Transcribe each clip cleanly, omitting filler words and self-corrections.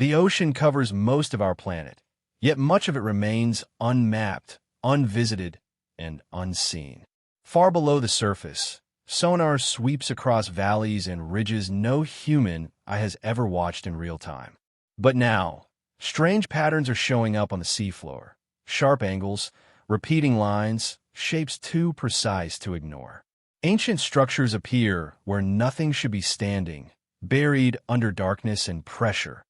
The ocean covers most of our planet, yet much of it remains unmapped, unvisited, and unseen. Far below the surface, sonar sweeps across valleys and ridges no human eye has ever watched in real time. But now, strange patterns are showing up on the seafloor. Sharp angles, repeating lines, shapes too precise to ignore. Ancient structures appear where nothing should be standing, buried under darkness and pressure,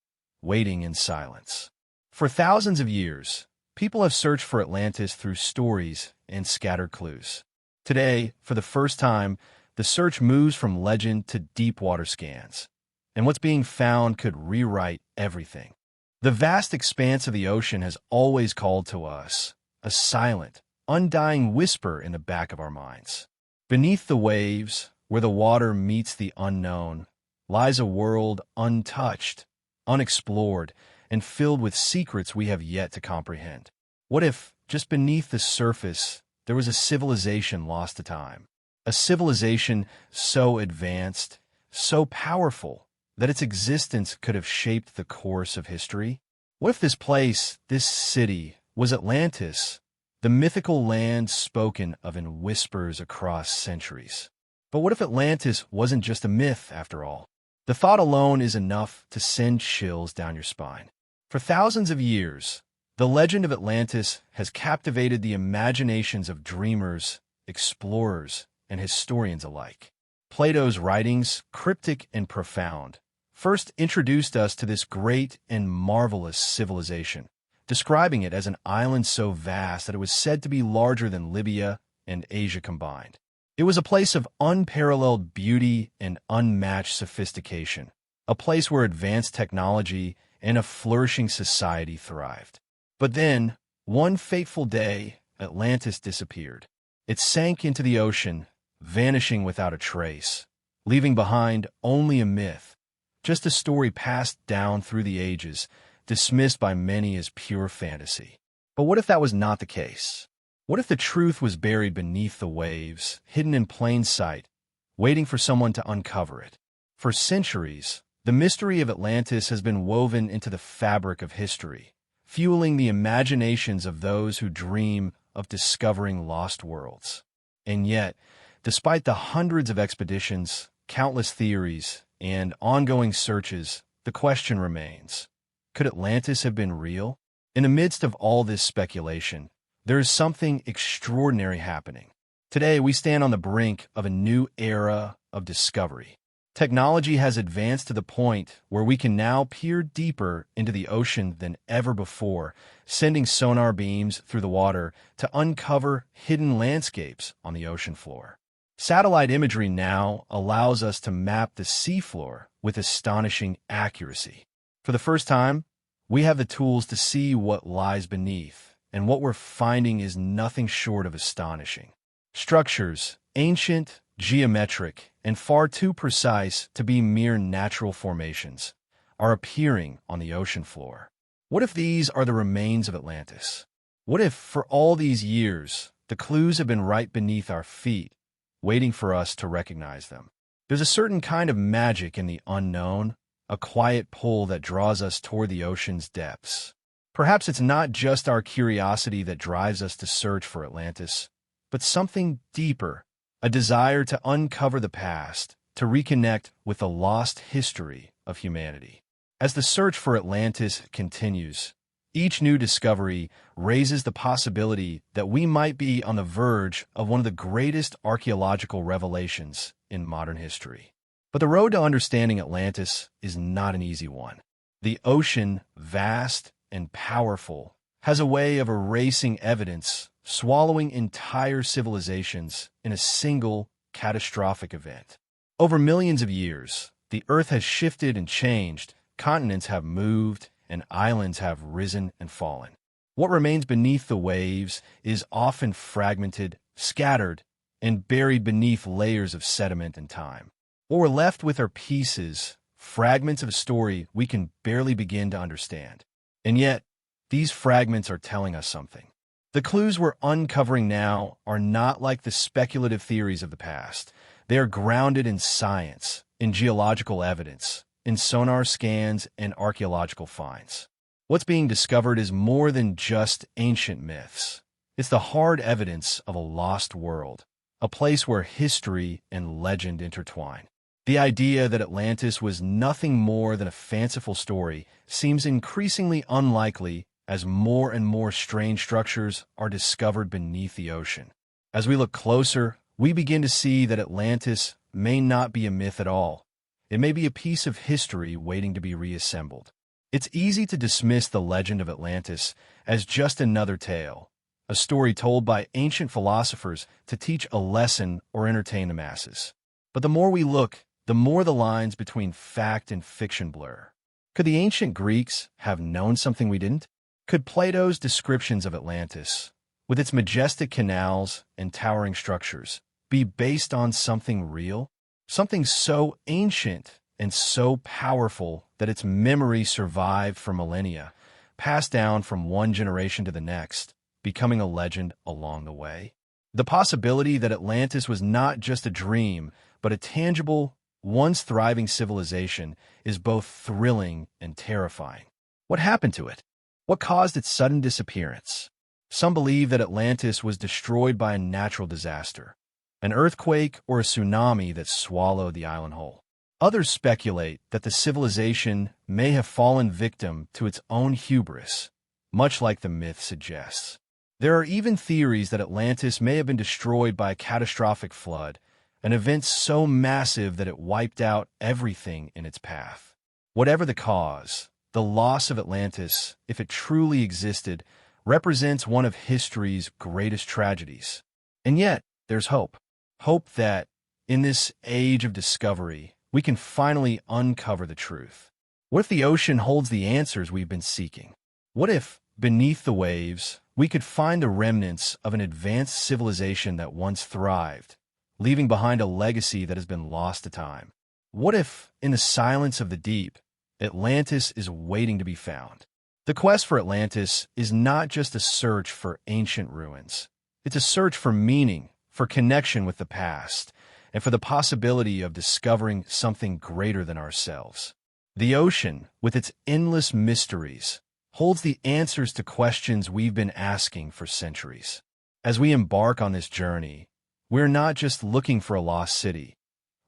waiting in silence. For thousands of years, people have searched for Atlantis through stories and scattered clues. Today, for the first time, the search moves from legend to deep water scans, and what's being found could rewrite everything. The vast expanse of the ocean has always called to us, a silent, undying whisper in the back of our minds. Beneath the waves, where the water meets the unknown, lies a world untouched, unexplored, and filled with secrets we have yet to comprehend. What if, just beneath the surface, there was a civilization lost to time? A civilization so advanced, so powerful, that its existence could have shaped the course of history? What if this place, this city, was Atlantis, the mythical land spoken of in whispers across centuries? But what if Atlantis wasn't just a myth, after all? The thought alone is enough to send chills down your spine. For thousands of years, the legend of Atlantis has captivated the imaginations of dreamers, explorers, and historians alike. Plato's writings, cryptic and profound, first introduced us to this great and marvelous civilization, describing it as an island so vast that it was said to be larger than Libya and Asia combined. It was a place of unparalleled beauty and unmatched sophistication, a place where advanced technology and a flourishing society thrived. But then, one fateful day, Atlantis disappeared. It sank into the ocean, vanishing without a trace, leaving behind only a myth, just a story passed down through the ages, dismissed by many as pure fantasy. But what if that was not the case? What if the truth was buried beneath the waves, hidden in plain sight, waiting for someone to uncover it? For centuries, the mystery of Atlantis has been woven into the fabric of history, fueling the imaginations of those who dream of discovering lost worlds. And yet, despite the hundreds of expeditions, countless theories, and ongoing searches, the question remains: could Atlantis have been real? In the midst of all this speculation, there is something extraordinary happening. Today, we stand on the brink of a new era of discovery. Technology has advanced to the point where we can now peer deeper into the ocean than ever before, sending sonar beams through the water to uncover hidden landscapes on the ocean floor. Satellite imagery now allows us to map the seafloor with astonishing accuracy. For the first time, we have the tools to see what lies beneath, and what we're finding is nothing short of astonishing. Structures, ancient, geometric, and far too precise to be mere natural formations, are appearing on the ocean floor. What if these are the remains of Atlantis? What if, for all these years, the clues have been right beneath our feet, waiting for us to recognize them? There's a certain kind of magic in the unknown, a quiet pull that draws us toward the ocean's depths. Perhaps it's not just our curiosity that drives us to search for Atlantis, but something deeper, a desire to uncover the past, to reconnect with the lost history of humanity. As the search for Atlantis continues, each new discovery raises the possibility that we might be on the verge of one of the greatest archaeological revelations in modern history. But the road to understanding Atlantis is not an easy one. The ocean, vast and powerful, has a way of erasing evidence, swallowing entire civilizations in a single catastrophic event. Over millions of years, the Earth has shifted and changed, continents have moved, and islands have risen and fallen. What remains beneath the waves is often fragmented, scattered, and buried beneath layers of sediment and time. What we're left with are pieces, fragments of a story we can barely begin to understand. And yet, these fragments are telling us something. The clues we're uncovering now are not like the speculative theories of the past. They are grounded in science, in geological evidence, in sonar scans and archaeological finds. What's being discovered is more than just ancient myths. It's the hard evidence of a lost world, a place where history and legend intertwine. The idea that Atlantis was nothing more than a fanciful story seems increasingly unlikely as more and more strange structures are discovered beneath the ocean. As we look closer, we begin to see that Atlantis may not be a myth at all. It may be a piece of history waiting to be reassembled. It's easy to dismiss the legend of Atlantis as just another tale, a story told by ancient philosophers to teach a lesson or entertain the masses. But the more we look, the more the lines between fact and fiction blur. Could the ancient Greeks have known something we didn't? Could Plato's descriptions of Atlantis, with its majestic canals and towering structures, be based on something real? Something so ancient and so powerful that its memory survived for millennia, passed down from one generation to the next, becoming a legend along the way? The possibility that Atlantis was not just a dream, but a tangible, once thriving civilization is both thrilling and terrifying. What happened to it? What caused its sudden disappearance? Some believe that Atlantis was destroyed by a natural disaster, an earthquake or a tsunami that swallowed the island whole. Others speculate that the civilization may have fallen victim to its own hubris, much like the myth suggests. There are even theories that Atlantis may have been destroyed by a catastrophic flood, an event so massive that it wiped out everything in its path. Whatever the cause, the loss of Atlantis, if it truly existed, represents one of history's greatest tragedies. And yet, there's hope. Hope that, in this age of discovery, we can finally uncover the truth. What if the ocean holds the answers we've been seeking? What if, beneath the waves, we could find the remnants of an advanced civilization that once thrived, leaving behind a legacy that has been lost to time? What if, in the silence of the deep, Atlantis is waiting to be found? The quest for Atlantis is not just a search for ancient ruins. It's a search for meaning, for connection with the past, and for the possibility of discovering something greater than ourselves. The ocean, with its endless mysteries, holds the answers to questions we've been asking for centuries. As we embark on this journey, we're not just looking for a lost city.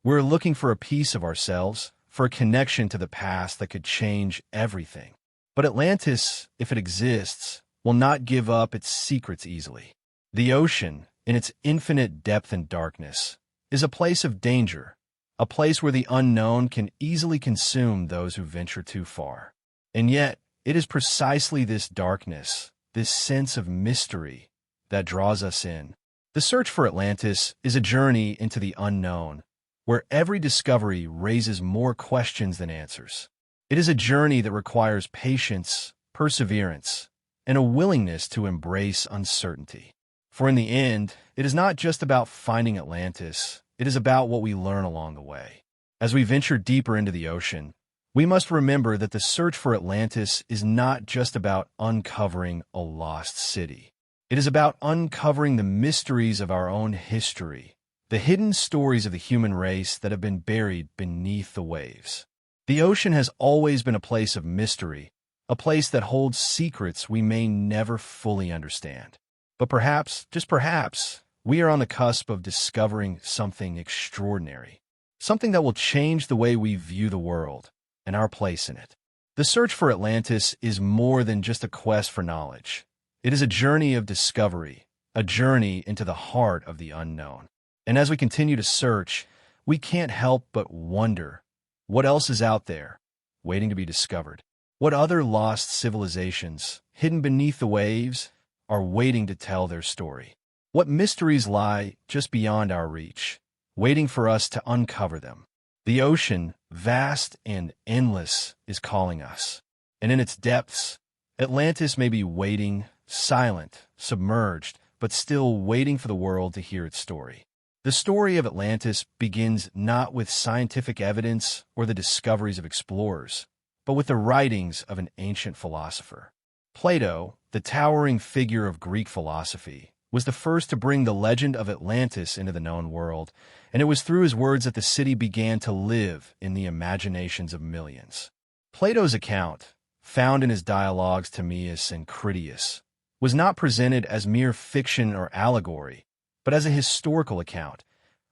We're looking for a piece of ourselves, for a connection to the past that could change everything. But Atlantis, if it exists, will not give up its secrets easily. The ocean, in its infinite depth and darkness, is a place of danger, a place where the unknown can easily consume those who venture too far. And yet, it is precisely this darkness, this sense of mystery, that draws us in. The search for Atlantis is a journey into the unknown, where every discovery raises more questions than answers. It is a journey that requires patience, perseverance, and a willingness to embrace uncertainty. For in the end, it is not just about finding Atlantis, it is about what we learn along the way. As we venture deeper into the ocean, we must remember that the search for Atlantis is not just about uncovering a lost city. It is about uncovering the mysteries of our own history, the hidden stories of the human race that have been buried beneath the waves. The ocean has always been a place of mystery, a place that holds secrets we may never fully understand. But perhaps, just perhaps, we are on the cusp of discovering something extraordinary, something that will change the way we view the world and our place in it. The search for Atlantis is more than just a quest for knowledge. It is a journey of discovery, a journey into the heart of the unknown. And as we continue to search, we can't help but wonder, what else is out there, waiting to be discovered? What other lost civilizations, hidden beneath the waves, are waiting to tell their story? What mysteries lie just beyond our reach, waiting for us to uncover them? The ocean, vast and endless, is calling us. And in its depths, Atlantis may be waiting, silent, submerged, but still waiting for the world to hear its story. The story of Atlantis begins not with scientific evidence or the discoveries of explorers, but with the writings of an ancient philosopher. Plato, the towering figure of Greek philosophy, was the first to bring the legend of Atlantis into the known world, and it was through his words that the city began to live in the imaginations of millions. Plato's account, found in his dialogues Timaeus and Critias, was not presented as mere fiction or allegory, but as a historical account,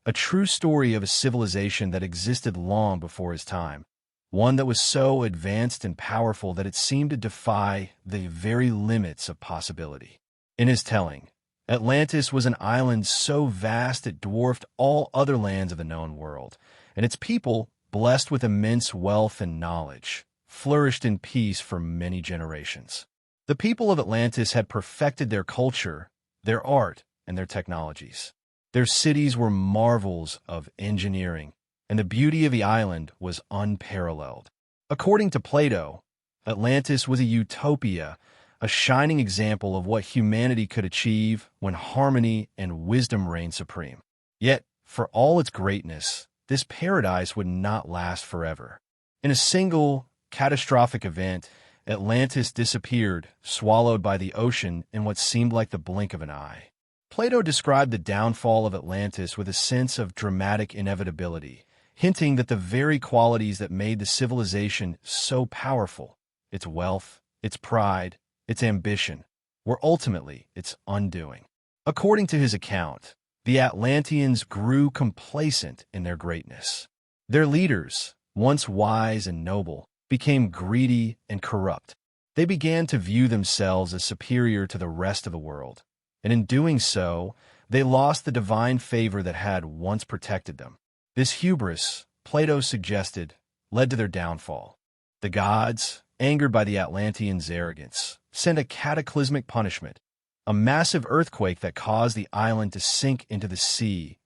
a true story of a civilization that existed long before his time, one that was so advanced and powerful that it seemed to defy the very limits of possibility. In his telling, Atlantis was an island so vast it dwarfed all other lands of the known world, and its people, blessed with immense wealth and knowledge, flourished in peace for many generations. The people of Atlantis had perfected their culture, their art, and their technologies. Their cities were marvels of engineering, and the beauty of the island was unparalleled. According to Plato, Atlantis was a utopia, a shining example of what humanity could achieve when harmony and wisdom reigned supreme. Yet, for all its greatness, this paradise would not last forever. In a single, catastrophic event, Atlantis disappeared, swallowed by the ocean in what seemed like the blink of an eye. Plato described the downfall of Atlantis with a sense of dramatic inevitability, hinting that the very qualities that made the civilization so powerful, its wealth, its pride, its ambition, were ultimately its undoing. According to his account, the Atlanteans grew complacent in their greatness. Their leaders, once wise and noble, became greedy and corrupt. They began to view themselves as superior to the rest of the world, and in doing so, they lost the divine favor that had once protected them. This hubris, Plato suggested, led to their downfall. The gods, angered by the Atlanteans' arrogance, sent a cataclysmic punishment, a massive earthquake that caused the island to sink into the sea,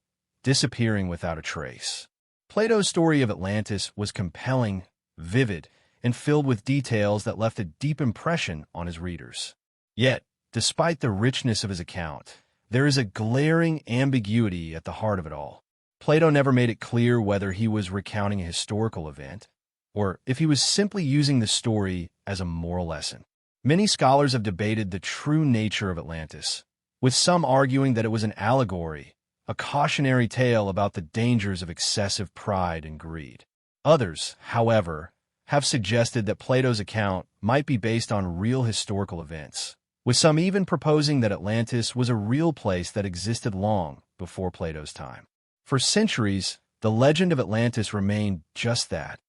disappearing without a trace. Plato's story of Atlantis was compelling, vivid, and filled with details that left a deep impression on his readers. Yet, despite the richness of his account, there is a glaring ambiguity at the heart of it all. Plato never made it clear whether he was recounting a historical event, or if he was simply using the story as a moral lesson. Many scholars have debated the true nature of Atlantis, with some arguing that it was an allegory, a cautionary tale about the dangers of excessive pride and greed. Others, however, have suggested that Plato's account might be based on real historical events, with some even proposing that Atlantis was a real place that existed long before Plato's time. For centuries, the legend of Atlantis remained just that,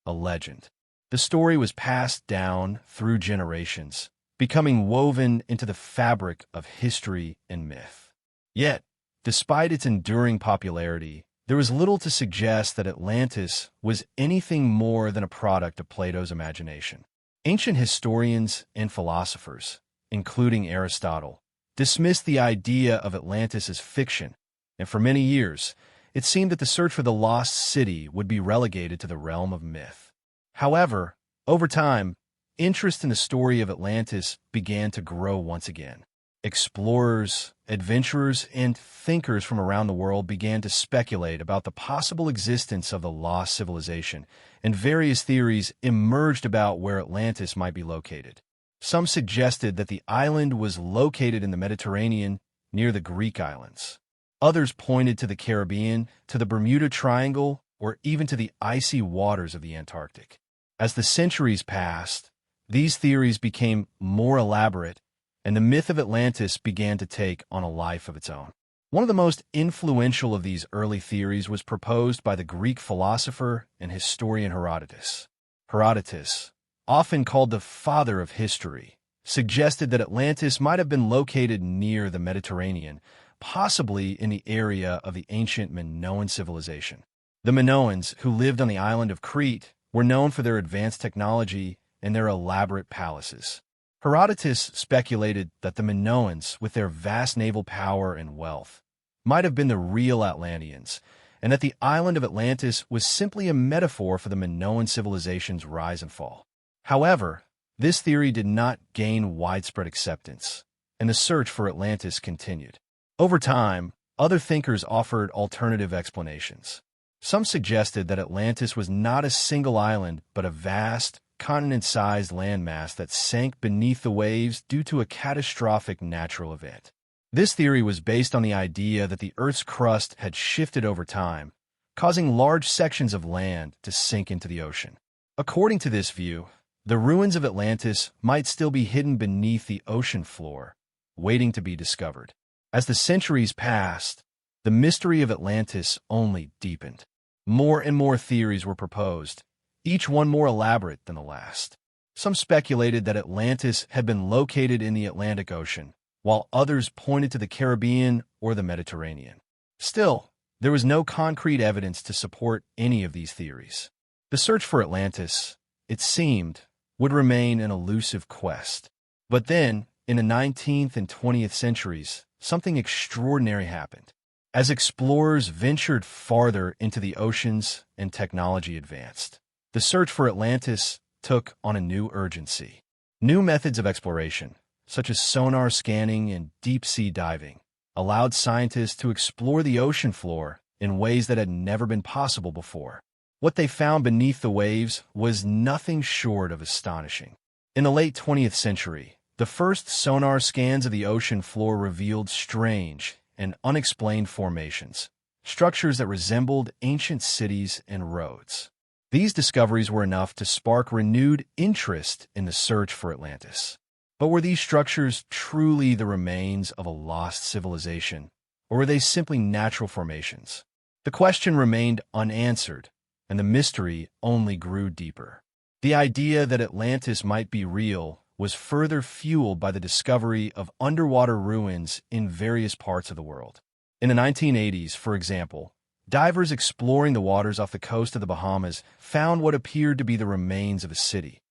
a legend. The story was passed down through generations, becoming woven into the fabric of history and myth. Yet, despite its enduring popularity, there was little to suggest that Atlantis was anything more than a product of Plato's imagination. Ancient historians and philosophers, including Aristotle, dismissed the idea of Atlantis as fiction, and for many years, it seemed that the search for the lost city would be relegated to the realm of myth. However, over time, interest in the story of Atlantis began to grow once again. Explorers, adventurers, and thinkers from around the world began to speculate about the possible existence of the lost civilization, and various theories emerged about where Atlantis might be located. Some suggested that the island was located in the Mediterranean near the Greek islands. Others pointed to the Caribbean, to the Bermuda Triangle, or even to the icy waters of the Antarctic. As the centuries passed, these theories became more elaborate, and the myth of Atlantis began to take on a life of its own. One of the most influential of these early theories was proposed by the Greek philosopher and historian Herodotus. Herodotus, often called the father of history, suggested that Atlantis might have been located near the Mediterranean, possibly in the area of the ancient Minoan civilization. The Minoans, who lived on the island of Crete, were known for their advanced technology and their elaborate palaces. Herodotus speculated that the Minoans, with their vast naval power and wealth, might have been the real Atlanteans, and that the island of Atlantis was simply a metaphor for the Minoan civilization's rise and fall. However, this theory did not gain widespread acceptance, and the search for Atlantis continued. Over time, other thinkers offered alternative explanations. Some suggested that Atlantis was not a single island, but a vast, continent-sized landmass that sank beneath the waves due to a catastrophic natural event. This theory was based on the idea that the Earth's crust had shifted over time, causing large sections of land to sink into the ocean. According to this view, the ruins of Atlantis might still be hidden beneath the ocean floor, waiting to be discovered. As the centuries passed, the mystery of Atlantis only deepened. More and more theories were proposed, each one more elaborate than the last. Some speculated that Atlantis had been located in the Atlantic Ocean, while others pointed to the Caribbean or the Mediterranean. Still, there was no concrete evidence to support any of these theories. The search for Atlantis, it seemed, would remain an elusive quest. But then, in the 19th and 20th centuries, something extraordinary happened. As explorers ventured farther into the oceans and technology advanced, the search for Atlantis took on a new urgency. New methods of exploration, such as sonar scanning and deep-sea diving, allowed scientists to explore the ocean floor in ways that had never been possible before. What they found beneath the waves was nothing short of astonishing. In the late 20th century, the first sonar scans of the ocean floor revealed strange and unexplained formations, structures that resembled ancient cities and roads. These discoveries were enough to spark renewed interest in the search for Atlantis. But were these structures truly the remains of a lost civilization, or were they simply natural formations? The question remained unanswered, and the mystery only grew deeper. The idea that Atlantis might be real was further fueled by the discovery of underwater ruins in various parts of the world. In the 1980s, for example, divers exploring the waters off the coast of the Bahamas found what appeared to be the remains of a city.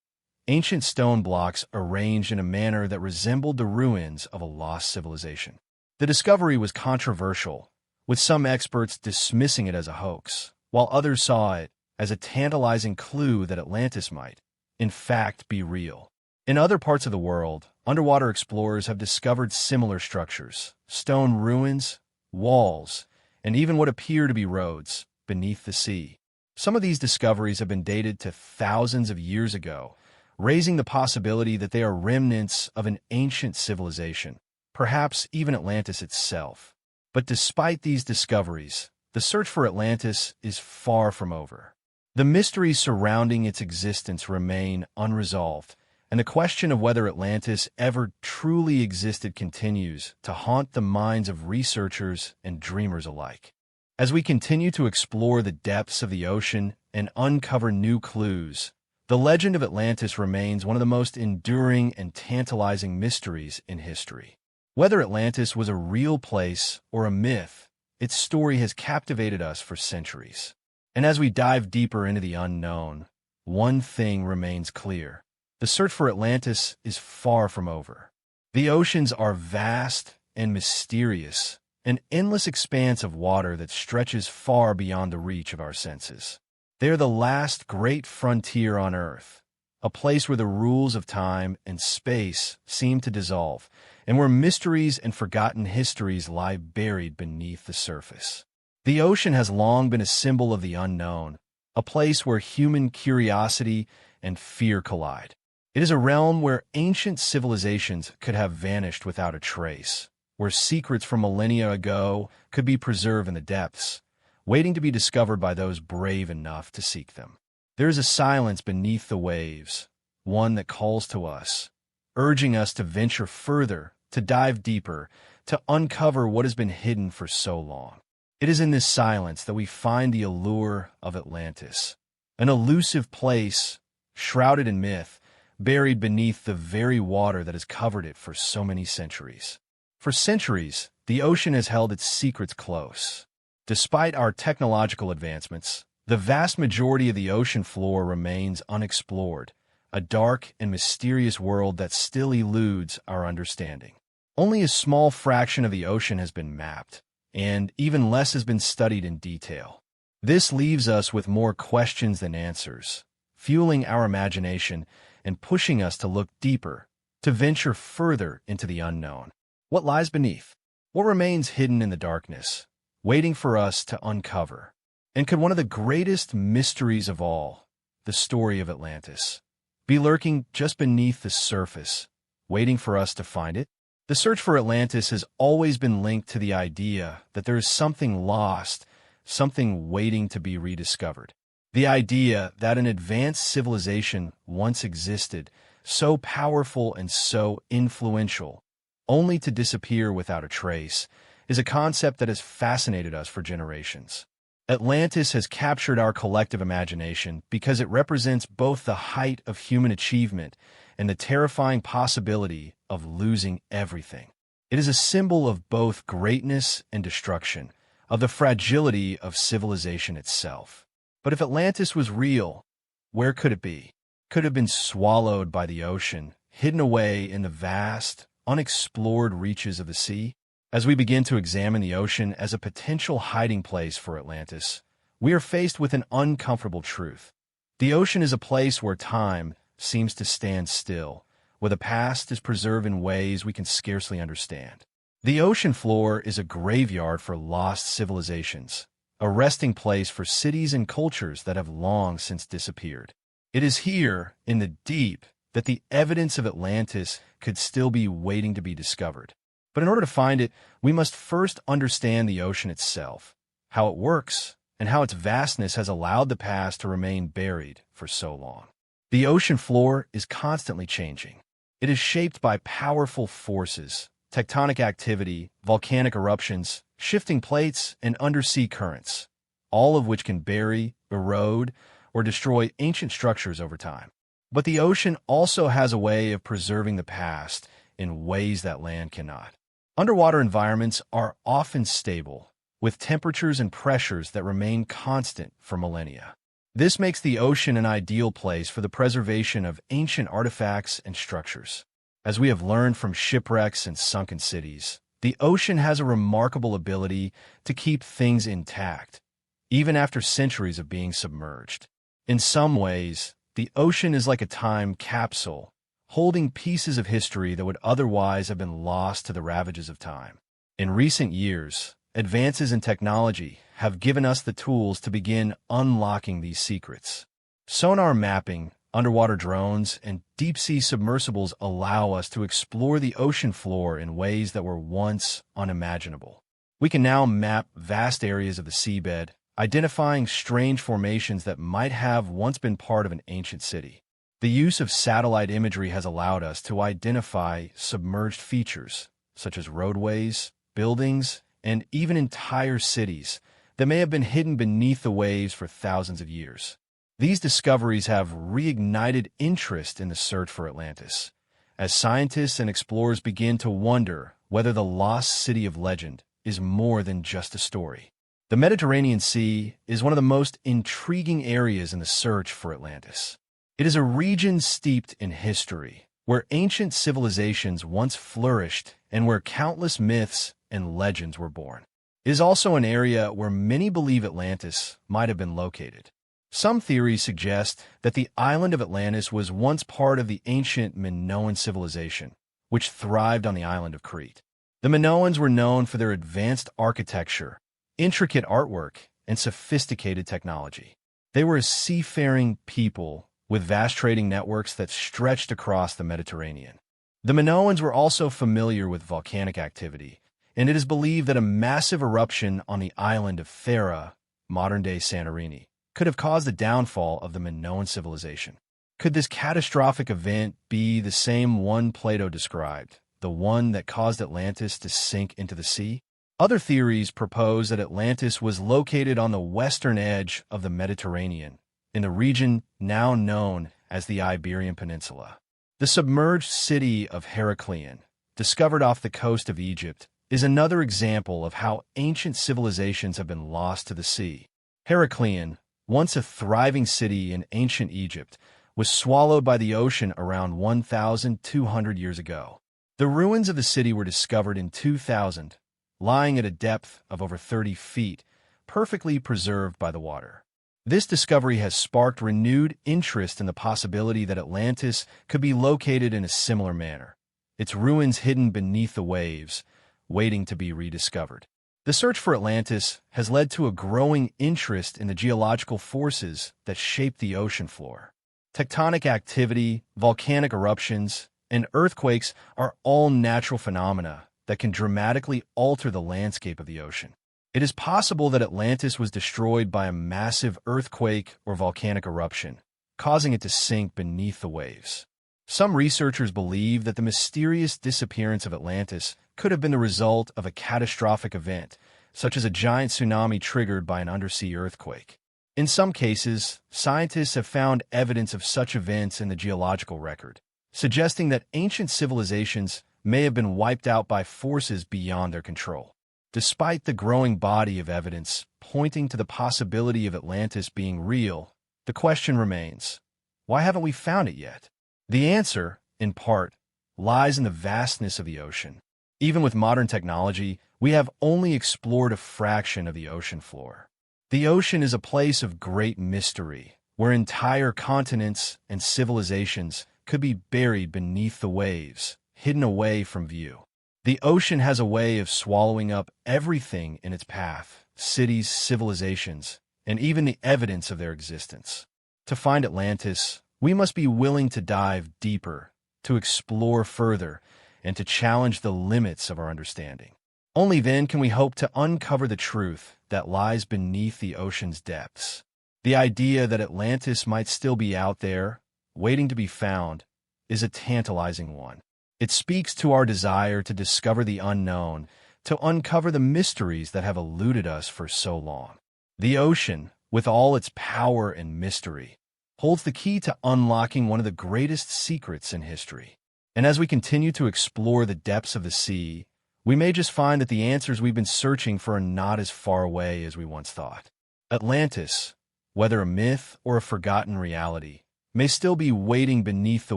Ancient stone blocks arranged in a manner that resembled the ruins of a lost civilization. The discovery was controversial, with some experts dismissing it as a hoax, while others saw it as a tantalizing clue that Atlantis might, in fact, be real. In other parts of the world, underwater explorers have discovered similar structures, stone ruins, walls, and even what appear to be roads beneath the sea. Some of these discoveries have been dated to thousands of years ago, raising the possibility that they are remnants of an ancient civilization, perhaps even Atlantis itself. But despite these discoveries, the search for Atlantis is far from over. The mysteries surrounding its existence remain unresolved, and the question of whether Atlantis ever truly existed continues to haunt the minds of researchers and dreamers alike. As we continue to explore the depths of the ocean and uncover new clues, the legend of Atlantis remains one of the most enduring and tantalizing mysteries in history. Whether Atlantis was a real place or a myth, its story has captivated us for centuries. And as we dive deeper into the unknown, one thing remains clear. The search for Atlantis is far from over. The oceans are vast and mysterious, an endless expanse of water that stretches far beyond the reach of our senses. They are the last great frontier on Earth, a place where the rules of time and space seem to dissolve, and where mysteries and forgotten histories lie buried beneath the surface. The ocean has long been a symbol of the unknown, a place where human curiosity and fear collide. It is a realm where ancient civilizations could have vanished without a trace, where secrets from millennia ago could be preserved in the depths, waiting to be discovered by those brave enough to seek them. There is a silence beneath the waves, one that calls to us, urging us to venture further, to dive deeper, to uncover what has been hidden for so long. It is in this silence that we find the allure of Atlantis, an elusive place, shrouded in myth, buried beneath the very water that has covered it for so many centuries. For centuries, the ocean has held its secrets close. Despite our technological advancements, the vast majority of the ocean floor remains unexplored, a dark and mysterious world that still eludes our understanding. Only a small fraction of the ocean has been mapped, and even less has been studied in detail. This leaves us with more questions than answers, fueling our imagination and pushing us to look deeper, to venture further into the unknown. What lies beneath? What remains hidden in the darkness, waiting for us to uncover? And could one of the greatest mysteries of all, the story of Atlantis, be lurking just beneath the surface, waiting for us to find it? The search for Atlantis has always been linked to the idea that there is something lost, something waiting to be rediscovered. The idea that an advanced civilization once existed, so powerful and so influential, only to disappear without a trace, is a concept that has fascinated us for generations. Atlantis has captured our collective imagination because it represents both the height of human achievement and the terrifying possibility of losing everything. It is a symbol of both greatness and destruction, of the fragility of civilization itself. But if Atlantis was real, where could it be? Could it have been swallowed by the ocean, hidden away in the vast, unexplored reaches of the sea? As we begin to examine the ocean as a potential hiding place for Atlantis, we are faced with an uncomfortable truth. The ocean is a place where time seems to stand still, where the past is preserved in ways we can scarcely understand. The ocean floor is a graveyard for lost civilizations, a resting place for cities and cultures that have long since disappeared. It is here, in the deep, that the evidence of Atlantis could still be waiting to be discovered. But in order to find it, we must first understand the ocean itself, how it works, and how its vastness has allowed the past to remain buried for so long. The ocean floor is constantly changing. It is shaped by powerful forces, tectonic activity, volcanic eruptions, shifting plates, and undersea currents, all of which can bury, erode, or destroy ancient structures over time. But the ocean also has a way of preserving the past in ways that land cannot. Underwater environments are often stable, with temperatures and pressures that remain constant for millennia. This makes the ocean an ideal place for the preservation of ancient artifacts and structures. As we have learned from shipwrecks and sunken cities, the ocean has a remarkable ability to keep things intact, even after centuries of being submerged. In some ways, the ocean is like a time capsule, holding pieces of history that would otherwise have been lost to the ravages of time. In recent years, advances in technology have given us the tools to begin unlocking these secrets. Sonar mapping, underwater drones, and deep-sea submersibles allow us to explore the ocean floor in ways that were once unimaginable. We can now map vast areas of the seabed, identifying strange formations that might have once been part of an ancient city. The use of satellite imagery has allowed us to identify submerged features, such as roadways, buildings, and even entire cities that may have been hidden beneath the waves for thousands of years. These discoveries have reignited interest in the search for Atlantis, as scientists and explorers begin to wonder whether the lost city of legend is more than just a story. The Mediterranean Sea is one of the most intriguing areas in the search for Atlantis. It is a region steeped in history, where ancient civilizations once flourished and where countless myths and legends were born. It is also an area where many believe Atlantis might have been located. Some theories suggest that the island of Atlantis was once part of the ancient Minoan civilization, which thrived on the island of Crete. The Minoans were known for their advanced architecture, intricate artwork, and sophisticated technology. They were a seafaring people with vast trading networks that stretched across the Mediterranean. The Minoans were also familiar with volcanic activity, and it is believed that a massive eruption on the island of Thera, modern-day Santorini, could have caused the downfall of the Minoan civilization. Could this catastrophic event be the same one Plato described, the one that caused Atlantis to sink into the sea? Other theories propose that Atlantis was located on the western edge of the Mediterranean, in the region now known as the Iberian Peninsula. The submerged city of Heracleion, discovered off the coast of Egypt, is another example of how ancient civilizations have been lost to the sea. Heracleion, once a thriving city in ancient Egypt, was swallowed by the ocean around 1,200 years ago. The ruins of the city were discovered in 2000, lying at a depth of over 30 feet, perfectly preserved by the water. This discovery has sparked renewed interest in the possibility that Atlantis could be located in a similar manner, its ruins hidden beneath the waves, waiting to be rediscovered. The search for Atlantis has led to a growing interest in the geological forces that shape the ocean floor. Tectonic activity, volcanic eruptions, and earthquakes are all natural phenomena that can dramatically alter the landscape of the ocean. It is possible that Atlantis was destroyed by a massive earthquake or volcanic eruption, causing it to sink beneath the waves. Some researchers believe that the mysterious disappearance of Atlantis could have been the result of a catastrophic event, such as a giant tsunami triggered by an undersea earthquake. In some cases, scientists have found evidence of such events in the geological record, suggesting that ancient civilizations may have been wiped out by forces beyond their control. Despite the growing body of evidence pointing to the possibility of Atlantis being real, the question remains, why haven't we found it yet? The answer, in part, lies in the vastness of the ocean. Even with modern technology, we have only explored a fraction of the ocean floor. The ocean is a place of great mystery, where entire continents and civilizations could be buried beneath the waves, hidden away from view. The ocean has a way of swallowing up everything in its path, cities, civilizations, and even the evidence of their existence. To find Atlantis, we must be willing to dive deeper, to explore further, and to challenge the limits of our understanding. Only then can we hope to uncover the truth that lies beneath the ocean's depths. The idea that Atlantis might still be out there, waiting to be found, is a tantalizing one. It speaks to our desire to discover the unknown, to uncover the mysteries that have eluded us for so long. The ocean, with all its power and mystery, holds the key to unlocking one of the greatest secrets in history. And as we continue to explore the depths of the sea, we may just find that the answers we've been searching for are not as far away as we once thought. Atlantis, whether a myth or a forgotten reality, may still be waiting beneath the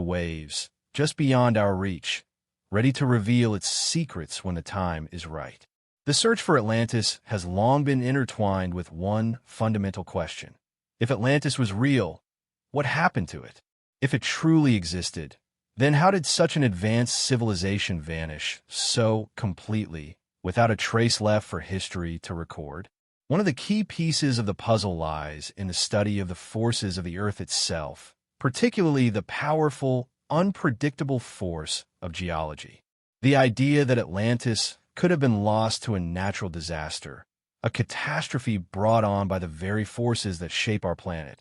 waves, just beyond our reach, ready to reveal its secrets when the time is right. The search for Atlantis has long been intertwined with one fundamental question. If Atlantis was real, what happened to it? If it truly existed, then how did such an advanced civilization vanish so completely, without a trace left for history to record? One of the key pieces of the puzzle lies in the study of the forces of the Earth itself, particularly the powerful, unpredictable force of geology. The idea that Atlantis could have been lost to a natural disaster, a catastrophe brought on by the very forces that shape our planet,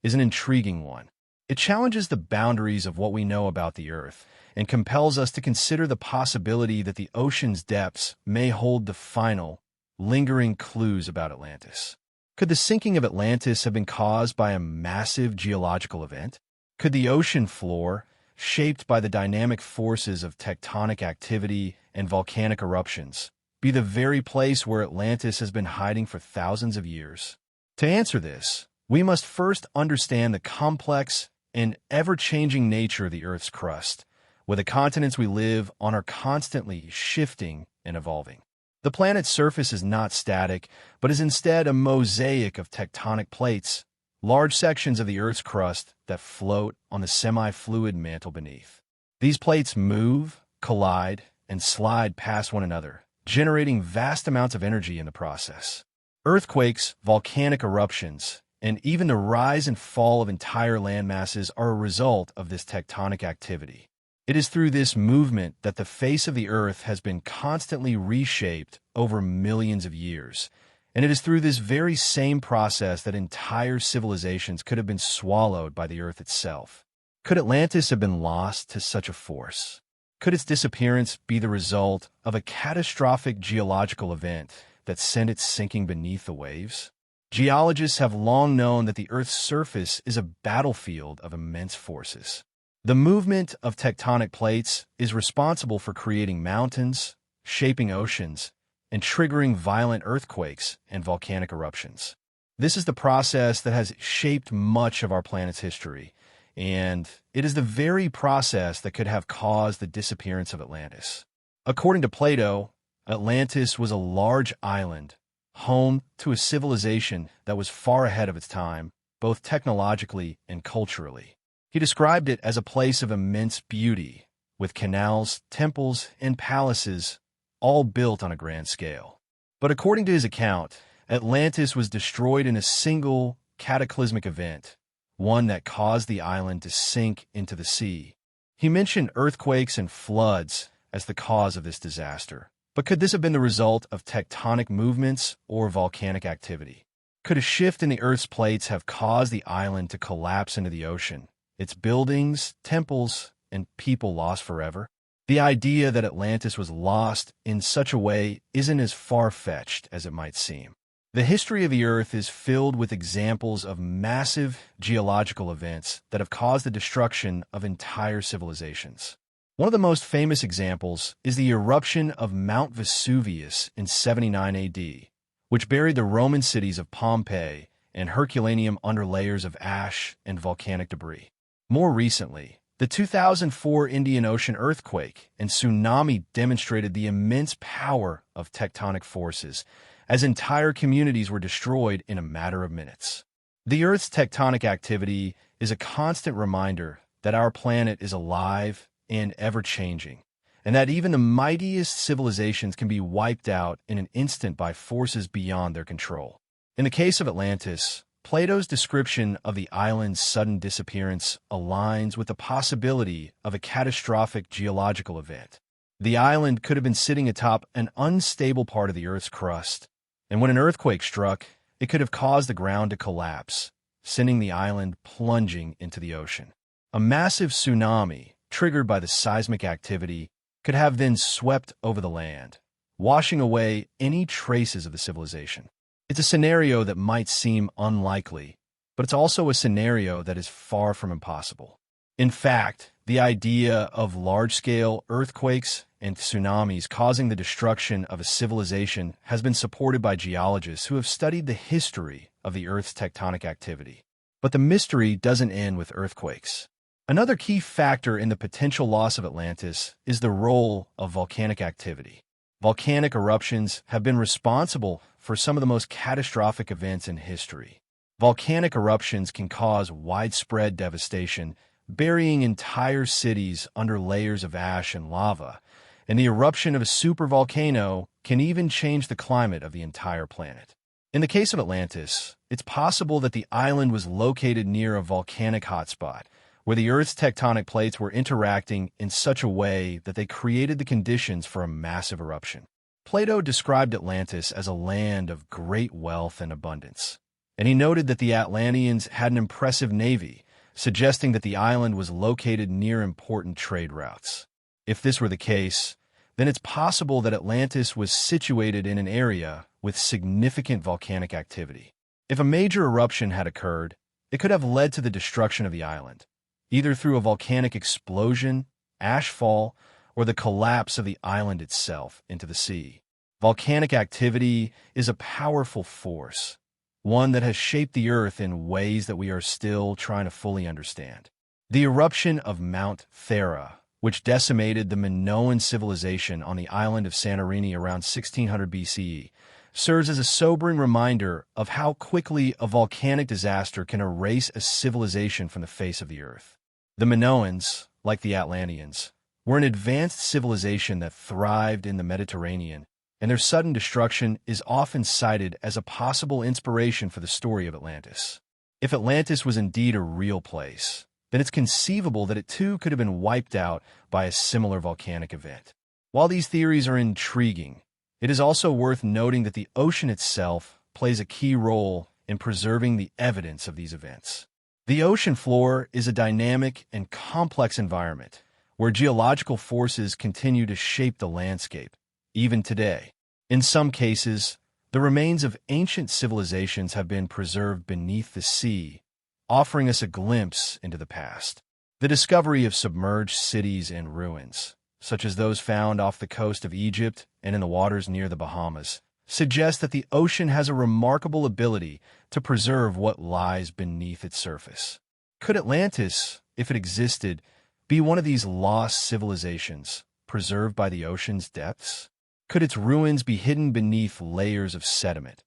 is an intriguing one. It challenges the boundaries of what we know about the Earth and compels us to consider the possibility that the ocean's depths may hold the final, lingering clues about Atlantis. Could the sinking of Atlantis have been caused by a massive geological event? Could the ocean floor, shaped by the dynamic forces of tectonic activity and volcanic eruptions, be the very place where Atlantis has been hiding for thousands of years? To answer this, we must first understand the complex and ever-changing nature of the Earth's crust, where the continents we live on are constantly shifting and evolving. The planet's surface is not static, but is instead a mosaic of tectonic plates, large sections of the Earth's crust that float on the semi-fluid mantle beneath. These plates move, collide, and slide past one another, generating vast amounts of energy in the process. Earthquakes, volcanic eruptions, and even the rise and fall of entire landmasses are a result of this tectonic activity. It is through this movement that the face of the Earth has been constantly reshaped over millions of years, and it is through this very same process that entire civilizations could have been swallowed by the Earth itself. Could Atlantis have been lost to such a force? Could its disappearance be the result of a catastrophic geological event that sent it sinking beneath the waves? Geologists have long known that the Earth's surface is a battlefield of immense forces. The movement of tectonic plates is responsible for creating mountains, shaping oceans, and triggering violent earthquakes and volcanic eruptions. This is the process that has shaped much of our planet's history, and it is the very process that could have caused the disappearance of Atlantis. According to Plato, Atlantis was a large island, home to a civilization that was far ahead of its time, both technologically and culturally. He described it as a place of immense beauty, with canals, temples, and palaces, all built on a grand scale. But according to his account, Atlantis was destroyed in a single cataclysmic event, one that caused the island to sink into the sea. He mentioned earthquakes and floods as the cause of this disaster. But could this have been the result of tectonic movements or volcanic activity? Could a shift in the Earth's plates have caused the island to collapse into the ocean, its buildings, temples, and people lost forever? The idea that Atlantis was lost in such a way isn't as far-fetched as it might seem. The history of the Earth is filled with examples of massive geological events that have caused the destruction of entire civilizations. One of the most famous examples is the eruption of Mount Vesuvius in 79 AD, which buried the Roman cities of Pompeii and Herculaneum under layers of ash and volcanic debris. More recently, the 2004 Indian Ocean earthquake and tsunami demonstrated the immense power of tectonic forces, as entire communities were destroyed in a matter of minutes. The Earth's tectonic activity is a constant reminder that our planet is alive and ever-changing, and that even the mightiest civilizations can be wiped out in an instant by forces beyond their control. In the case of Atlantis, Plato's description of the island's sudden disappearance aligns with the possibility of a catastrophic geological event. The island could have been sitting atop an unstable part of the Earth's crust, and when an earthquake struck, it could have caused the ground to collapse, sending the island plunging into the ocean. A massive tsunami, triggered by the seismic activity, could have then swept over the land, washing away any traces of the civilization. It's a scenario that might seem unlikely, but it's also a scenario that is far from impossible. In fact, the idea of large-scale earthquakes and tsunamis causing the destruction of a civilization has been supported by geologists who have studied the history of the Earth's tectonic activity. But the mystery doesn't end with earthquakes. Another key factor in the potential loss of Atlantis is the role of volcanic activity. Volcanic eruptions have been responsible for some of the most catastrophic events in history. Volcanic eruptions can cause widespread devastation, burying entire cities under layers of ash and lava, and the eruption of a supervolcano can even change the climate of the entire planet. In the case of Atlantis, it's possible that the island was located near a volcanic hotspot, where the Earth's tectonic plates were interacting in such a way that they created the conditions for a massive eruption. Plato described Atlantis as a land of great wealth and abundance, and he noted that the Atlanteans had an impressive navy, suggesting that the island was located near important trade routes. If this were the case, then it's possible that Atlantis was situated in an area with significant volcanic activity. If a major eruption had occurred, it could have led to the destruction of the island, either through a volcanic explosion, ashfall, or the collapse of the island itself into the sea. Volcanic activity is a powerful force, one that has shaped the Earth in ways that we are still trying to fully understand. The eruption of Mount Thera, which decimated the Minoan civilization on the island of Santorini around 1600 BCE, serves as a sobering reminder of how quickly a volcanic disaster can erase a civilization from the face of the Earth. The Minoans, like the Atlanteans, were an advanced civilization that thrived in the Mediterranean, and their sudden destruction is often cited as a possible inspiration for the story of Atlantis. If Atlantis was indeed a real place, then it's conceivable that it too could have been wiped out by a similar volcanic event. While these theories are intriguing, it is also worth noting that the ocean itself plays a key role in preserving the evidence of these events. The ocean floor is a dynamic and complex environment where geological forces continue to shape the landscape, even today. In some cases, the remains of ancient civilizations have been preserved beneath the sea, offering us a glimpse into the past. The discovery of submerged cities and ruins, such as those found off the coast of Egypt and in the waters near the Bahamas, suggests that the ocean has a remarkable ability to preserve what lies beneath its surface. Could Atlantis, if it existed, be one of these lost civilizations preserved by the ocean's depths? Could its ruins be hidden beneath layers of sediment,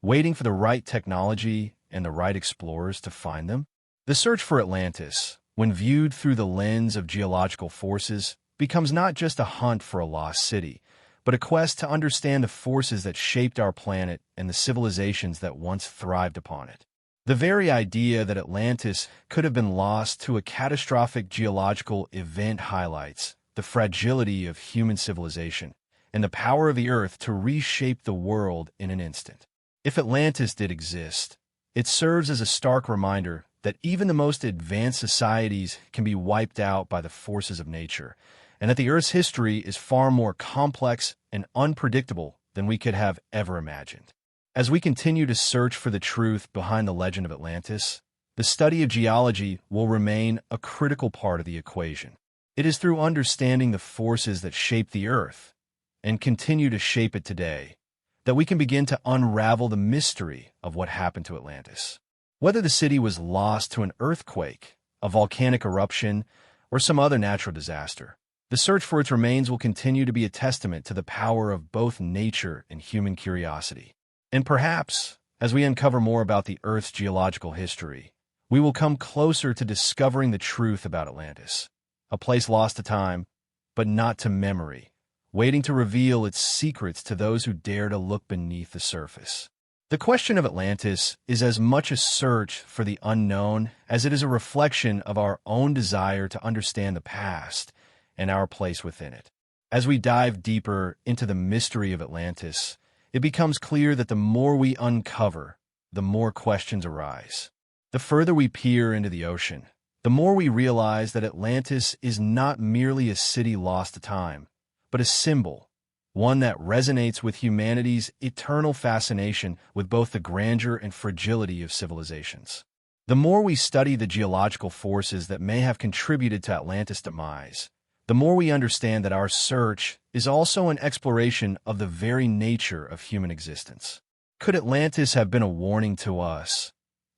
waiting for the right technology and the right explorers to find them? The search for Atlantis, when viewed through the lens of geological forces, becomes not just a hunt for a lost city, but a quest to understand the forces that shaped our planet and the civilizations that once thrived upon it. The very idea that Atlantis could have been lost to a catastrophic geological event highlights the fragility of human civilization and the power of the Earth to reshape the world in an instant. If Atlantis did exist, it serves as a stark reminder that even the most advanced societies can be wiped out by the forces of nature, and that the Earth's history is far more complex and unpredictable than we could have ever imagined. As we continue to search for the truth behind the legend of Atlantis, the study of geology will remain a critical part of the equation. It is through understanding the forces that shape the Earth and continue to shape it today that we can begin to unravel the mystery of what happened to Atlantis. Whether the city was lost to an earthquake, a volcanic eruption, or some other natural disaster, the search for its remains will continue to be a testament to the power of both nature and human curiosity. And perhaps, as we uncover more about the Earth's geological history, we will come closer to discovering the truth about Atlantis, a place lost to time, but not to memory, waiting to reveal its secrets to those who dare to look beneath the surface. The question of Atlantis is as much a search for the unknown as it is a reflection of our own desire to understand the past and our place within it. As we dive deeper into the mystery of Atlantis, it becomes clear that the more we uncover, the more questions arise. The further we peer into the ocean, the more we realize that Atlantis is not merely a city lost to time, but a symbol, one that resonates with humanity's eternal fascination with both the grandeur and fragility of civilizations. The more we study the geological forces that may have contributed to Atlantis' demise, the more we understand that our search is also an exploration of the very nature of human existence. Could Atlantis have been a warning to us,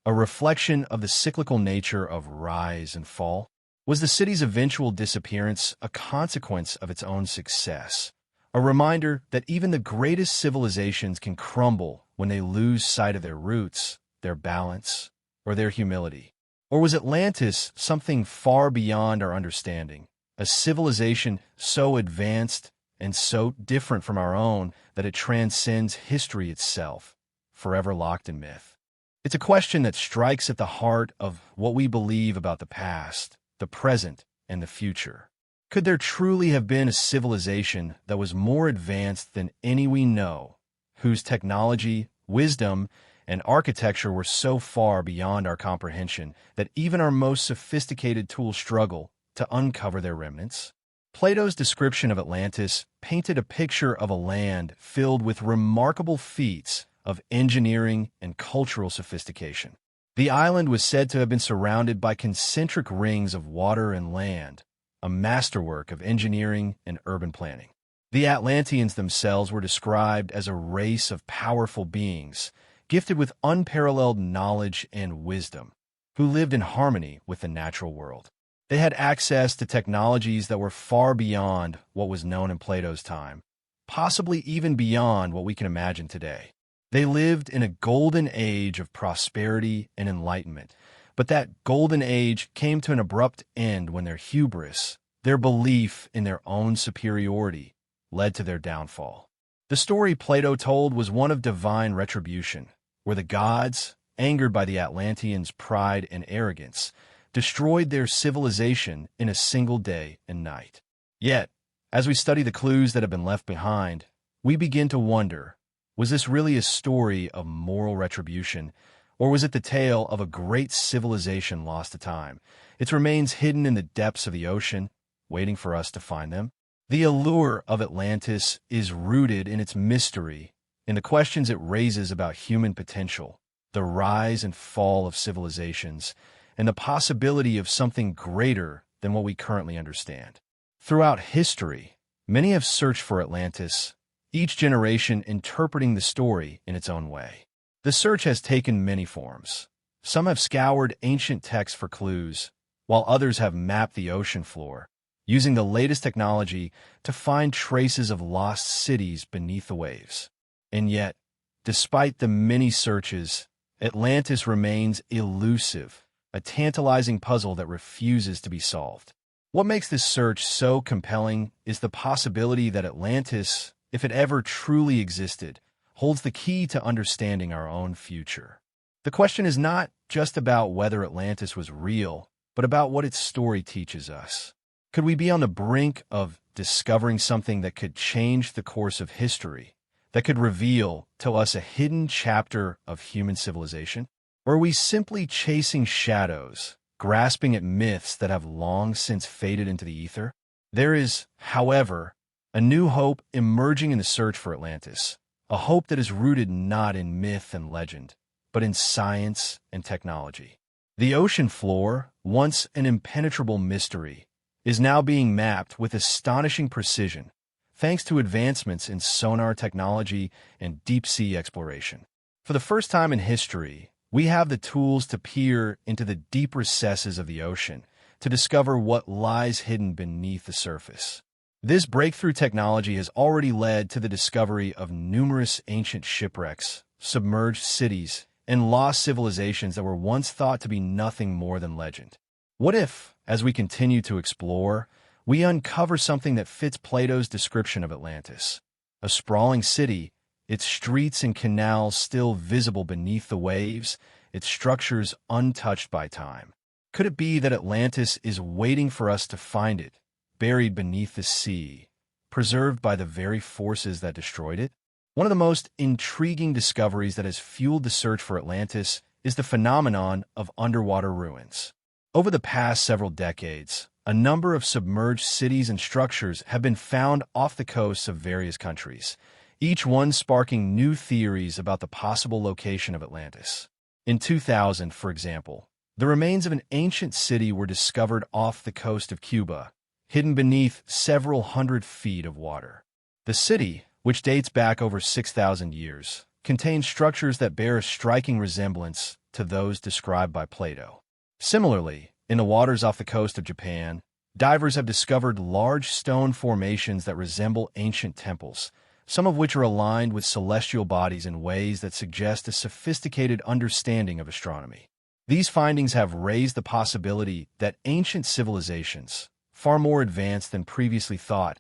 a reflection of the cyclical nature of rise and fall? Was the city's eventual disappearance a consequence of its own success, a reminder that even the greatest civilizations can crumble when they lose sight of their roots, their balance, or their humility? Or was Atlantis something far beyond our understanding, a civilization so advanced and so different from our own that it transcends history itself, forever locked in myth? It's a question that strikes at the heart of what we believe about the past, the present, and the future. Could there truly have been a civilization that was more advanced than any we know, whose technology, wisdom, and architecture were so far beyond our comprehension that even our most sophisticated tools struggle to uncover their remnants? Plato's description of Atlantis painted a picture of a land filled with remarkable feats of engineering and cultural sophistication. The island was said to have been surrounded by concentric rings of water and land, a masterwork of engineering and urban planning. The Atlanteans themselves were described as a race of powerful beings, gifted with unparalleled knowledge and wisdom, who lived in harmony with the natural world. They had access to technologies that were far beyond what was known in Plato's time, possibly even beyond what we can imagine today. They lived in a golden age of prosperity and enlightenment, but that golden age came to an abrupt end when their hubris, their belief in their own superiority, led to their downfall. The story Plato told was one of divine retribution, where the gods, angered by the Atlanteans' pride and arrogance, destroyed their civilization in a single day and night. Yet, as we study the clues that have been left behind, we begin to wonder, was this really a story of moral retribution, or was it the tale of a great civilization lost to time, its remains hidden in the depths of the ocean, waiting for us to find them? The allure of Atlantis is rooted in its mystery, in the questions it raises about human potential, the rise and fall of civilizations, and the possibility of something greater than what we currently understand. Throughout history, many have searched for Atlantis, each generation interpreting the story in its own way. The search has taken many forms. Some have scoured ancient texts for clues, while others have mapped the ocean floor, using the latest technology to find traces of lost cities beneath the waves. And yet, despite the many searches, Atlantis remains elusive, a tantalizing puzzle that refuses to be solved. What makes this search so compelling is the possibility that Atlantis, if it ever truly existed, holds the key to understanding our own future. The question is not just about whether Atlantis was real, but about what its story teaches us. Could we be on the brink of discovering something that could change the course of history, that could reveal to us a hidden chapter of human civilization? Or are we simply chasing shadows, grasping at myths that have long since faded into the ether? There is, however, a new hope emerging in the search for Atlantis, a hope that is rooted not in myth and legend, but in science and technology. The ocean floor, once an impenetrable mystery, is now being mapped with astonishing precision, thanks to advancements in sonar technology and deep-sea exploration. For the first time in history, we have the tools to peer into the deep recesses of the ocean to discover what lies hidden beneath the surface. This breakthrough technology has already led to the discovery of numerous ancient shipwrecks, submerged cities, and lost civilizations that were once thought to be nothing more than legend. What if, as we continue to explore, we uncover something that fits Plato's description of Atlantis? A sprawling city, its streets and canals still visible beneath the waves, its structures untouched by time. Could it be that Atlantis is waiting for us to find it, buried beneath the sea, preserved by the very forces that destroyed it? One of the most intriguing discoveries that has fueled the search for Atlantis is the phenomenon of underwater ruins. Over the past several decades, a number of submerged cities and structures have been found off the coasts of various countries, each one sparking new theories about the possible location of Atlantis. In 2000, for example, the remains of an ancient city were discovered off the coast of Cuba, hidden beneath several hundred feet of water. The city, which dates back over 6,000 years, contains structures that bear a striking resemblance to those described by Plato. Similarly, in the waters off the coast of Japan, divers have discovered large stone formations that resemble ancient temples, some of which are aligned with celestial bodies in ways that suggest a sophisticated understanding of astronomy. These findings have raised the possibility that ancient civilizations, far more advanced than previously thought,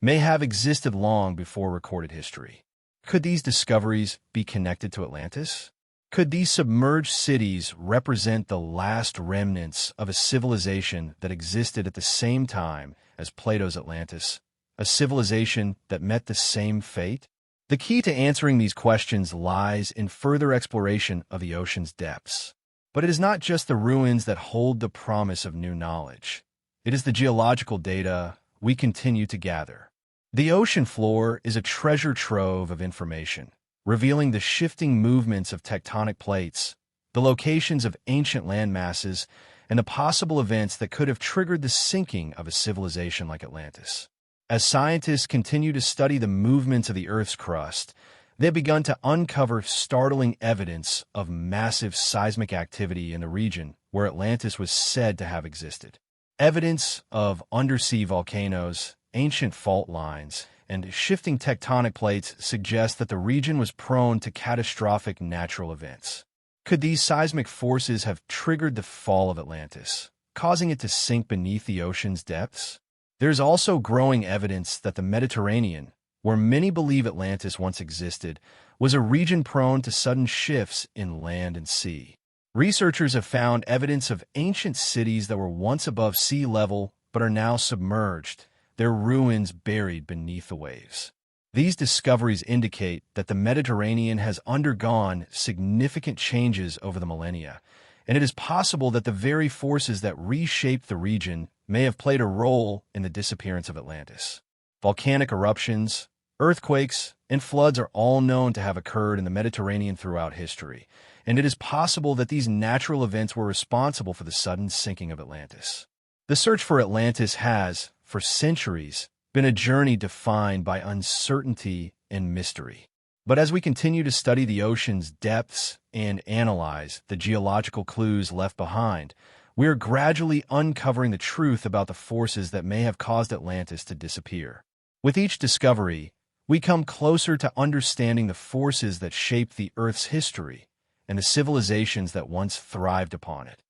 may have existed long before recorded history. Could these discoveries be connected to Atlantis? Could these submerged cities represent the last remnants of a civilization that existed at the same time as Plato's Atlantis, a civilization that met the same fate? The key to answering these questions lies in further exploration of the ocean's depths. But it is not just the ruins that hold the promise of new knowledge. It is the geological data we continue to gather. The ocean floor is a treasure trove of information, revealing the shifting movements of tectonic plates, the locations of ancient landmasses, and the possible events that could have triggered the sinking of a civilization like Atlantis. As scientists continue to study the movements of the Earth's crust, they have begun to uncover startling evidence of massive seismic activity in the region where Atlantis was said to have existed. Evidence of undersea volcanoes, ancient fault lines, and shifting tectonic plates suggest that the region was prone to catastrophic natural events. Could these seismic forces have triggered the fall of Atlantis, causing it to sink beneath the ocean's depths? There's also growing evidence that the Mediterranean, where many believe Atlantis once existed, was a region prone to sudden shifts in land and sea. Researchers have found evidence of ancient cities that were once above sea level but are now submerged, their ruins buried beneath the waves. These discoveries indicate that the Mediterranean has undergone significant changes over the millennia, and it is possible that the very forces that reshaped the region may have played a role in the disappearance of Atlantis. Volcanic eruptions, earthquakes, and floods are all known to have occurred in the Mediterranean throughout history, and it is possible that these natural events were responsible for the sudden sinking of Atlantis. The search for Atlantis has, for centuries, been a journey defined by uncertainty and mystery. But as we continue to study the ocean's depths and analyze the geological clues left behind, we are gradually uncovering the truth about the forces that may have caused Atlantis to disappear. With each discovery, we come closer to understanding the forces that shaped the Earth's history and the civilizations that once thrived upon it.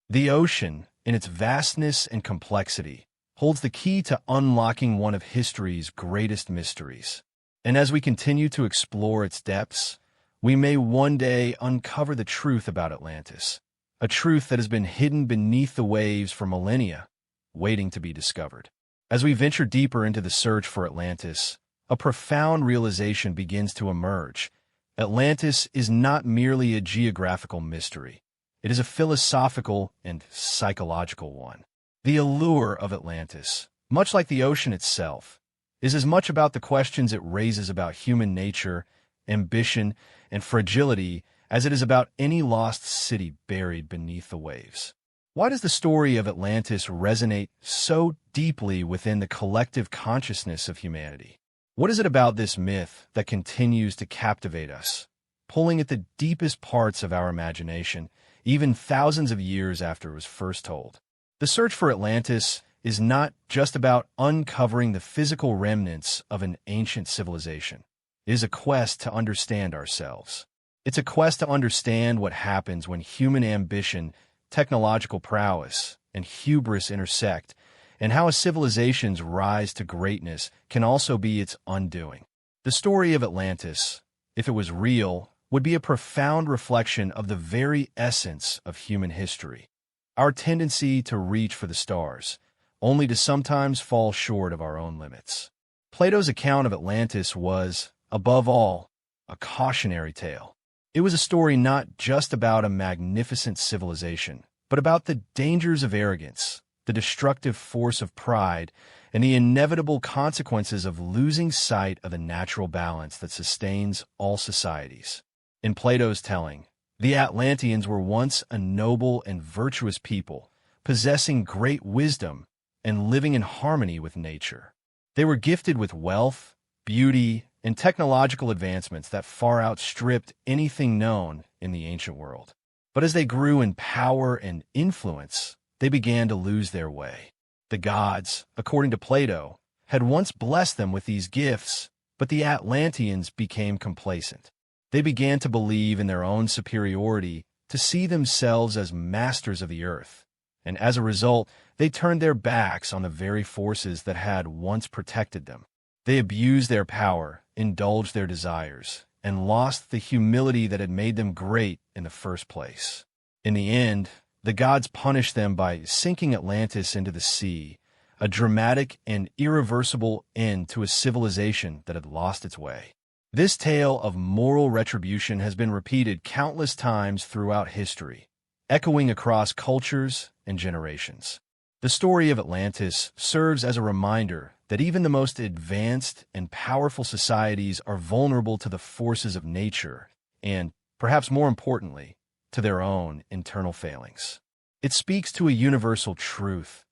The ocean, in its vastness and complexity, holds the key to unlocking one of history's greatest mysteries. And as we continue to explore its depths, we may one day uncover the truth about Atlantis, a truth that has been hidden beneath the waves for millennia, waiting to be discovered. As we venture deeper into the search for Atlantis, a profound realization begins to emerge. Atlantis is not merely a geographical mystery. It is a philosophical and psychological one. The allure of Atlantis, much like the ocean itself, is as much about the questions it raises about human nature, ambition, and fragility as it is about any lost city buried beneath the waves. Why does the story of Atlantis resonate so deeply within the collective consciousness of humanity? What is it about this myth that continues to captivate us, pulling at the deepest parts of our imagination, even thousands of years after it was first told? The search for Atlantis is not just about uncovering the physical remnants of an ancient civilization. It is a quest to understand ourselves. It's a quest to understand what happens when human ambition, technological prowess, and hubris intersect, and how a civilization's rise to greatness can also be its undoing. The story of Atlantis, if it was real, would be a profound reflection of the very essence of human history. Our tendency to reach for the stars, only to sometimes fall short of our own limits. Plato's account of Atlantis was, above all, a cautionary tale. It was a story not just about a magnificent civilization, but about the dangers of arrogance, the destructive force of pride, and the inevitable consequences of losing sight of the natural balance that sustains all societies. In Plato's telling, the Atlanteans were once a noble and virtuous people, possessing great wisdom and living in harmony with nature. They were gifted with wealth, beauty, and technological advancements that far outstripped anything known in the ancient world. But as they grew in power and influence, they began to lose their way. The gods, according to Plato, had once blessed them with these gifts, but the Atlanteans became complacent. They began to believe in their own superiority, to see themselves as masters of the earth, and as a result, they turned their backs on the very forces that had once protected them. They abused their power, indulged their desires, and lost the humility that had made them great in the first place. In the end, the gods punished them by sinking Atlantis into the sea, a dramatic and irreversible end to a civilization that had lost its way. This tale of moral retribution has been repeated countless times throughout history, echoing across cultures and generations. The story of Atlantis serves as a reminder that even the most advanced and powerful societies are vulnerable to the forces of nature and, perhaps more importantly, to their own internal failings. It speaks to a universal truth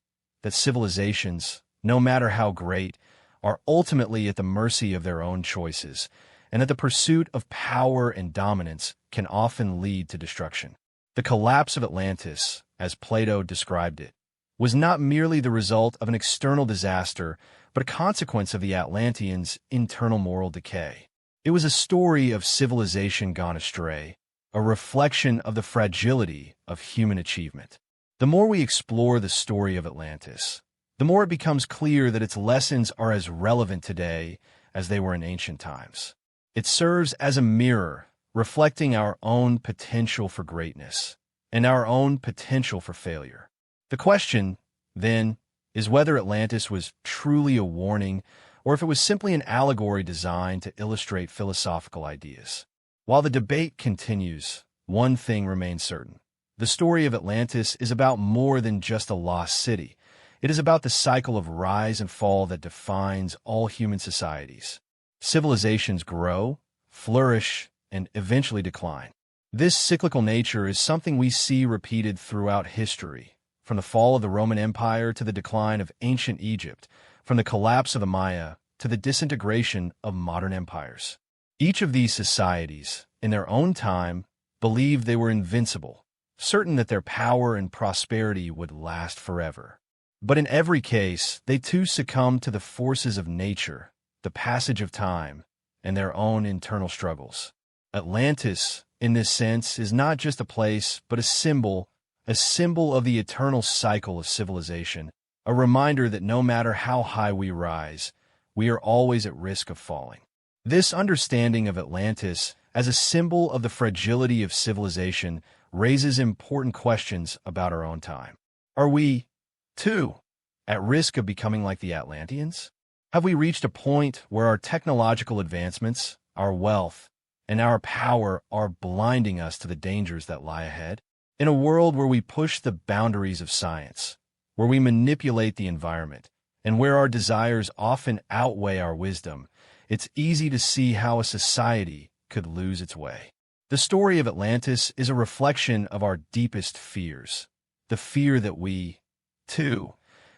that civilizations, no matter how great, are ultimately at the mercy of their own choices, and that the pursuit of power and dominance can often lead to destruction. The collapse of Atlantis, as Plato described it, was not merely the result of an external disaster, but a consequence of the Atlanteans' internal moral decay. It was a story of civilization gone astray, a reflection of the fragility of human achievement. The more we explore the story of Atlantis, the more it becomes clear that its lessons are as relevant today as they were in ancient times. It serves as a mirror, reflecting our own potential for greatness and our own potential for failure. The question, then, is whether Atlantis was truly a warning or if it was simply an allegory designed to illustrate philosophical ideas. While the debate continues, one thing remains certain. The story of Atlantis is about more than just a lost city. It is about the cycle of rise and fall that defines all human societies. Civilizations grow, flourish, and eventually decline. This cyclical nature is something we see repeated throughout history, from the fall of the Roman Empire to the decline of ancient Egypt, from the collapse of the Maya to the disintegration of modern empires. Each of these societies, in their own time, believed they were invincible, certain that their power and prosperity would last forever. But in every case, they too succumbed to the forces of nature, the passage of time, and their own internal struggles. Atlantis, in this sense, is not just a place, but a symbol of the eternal cycle of civilization, a reminder that no matter how high we rise, we are always at risk of falling. This understanding of Atlantis as a symbol of the fragility of civilization, raises important questions about our own time. Are we, too, at risk of becoming like the Atlanteans? Have we reached a point where our technological advancements, our wealth, and our power are blinding us to the dangers that lie ahead? In a world where we push the boundaries of science, where we manipulate the environment, and where our desires often outweigh our wisdom, it's easy to see how a society could lose its way. The story of Atlantis is a reflection of our deepest fears, the fear that we, too,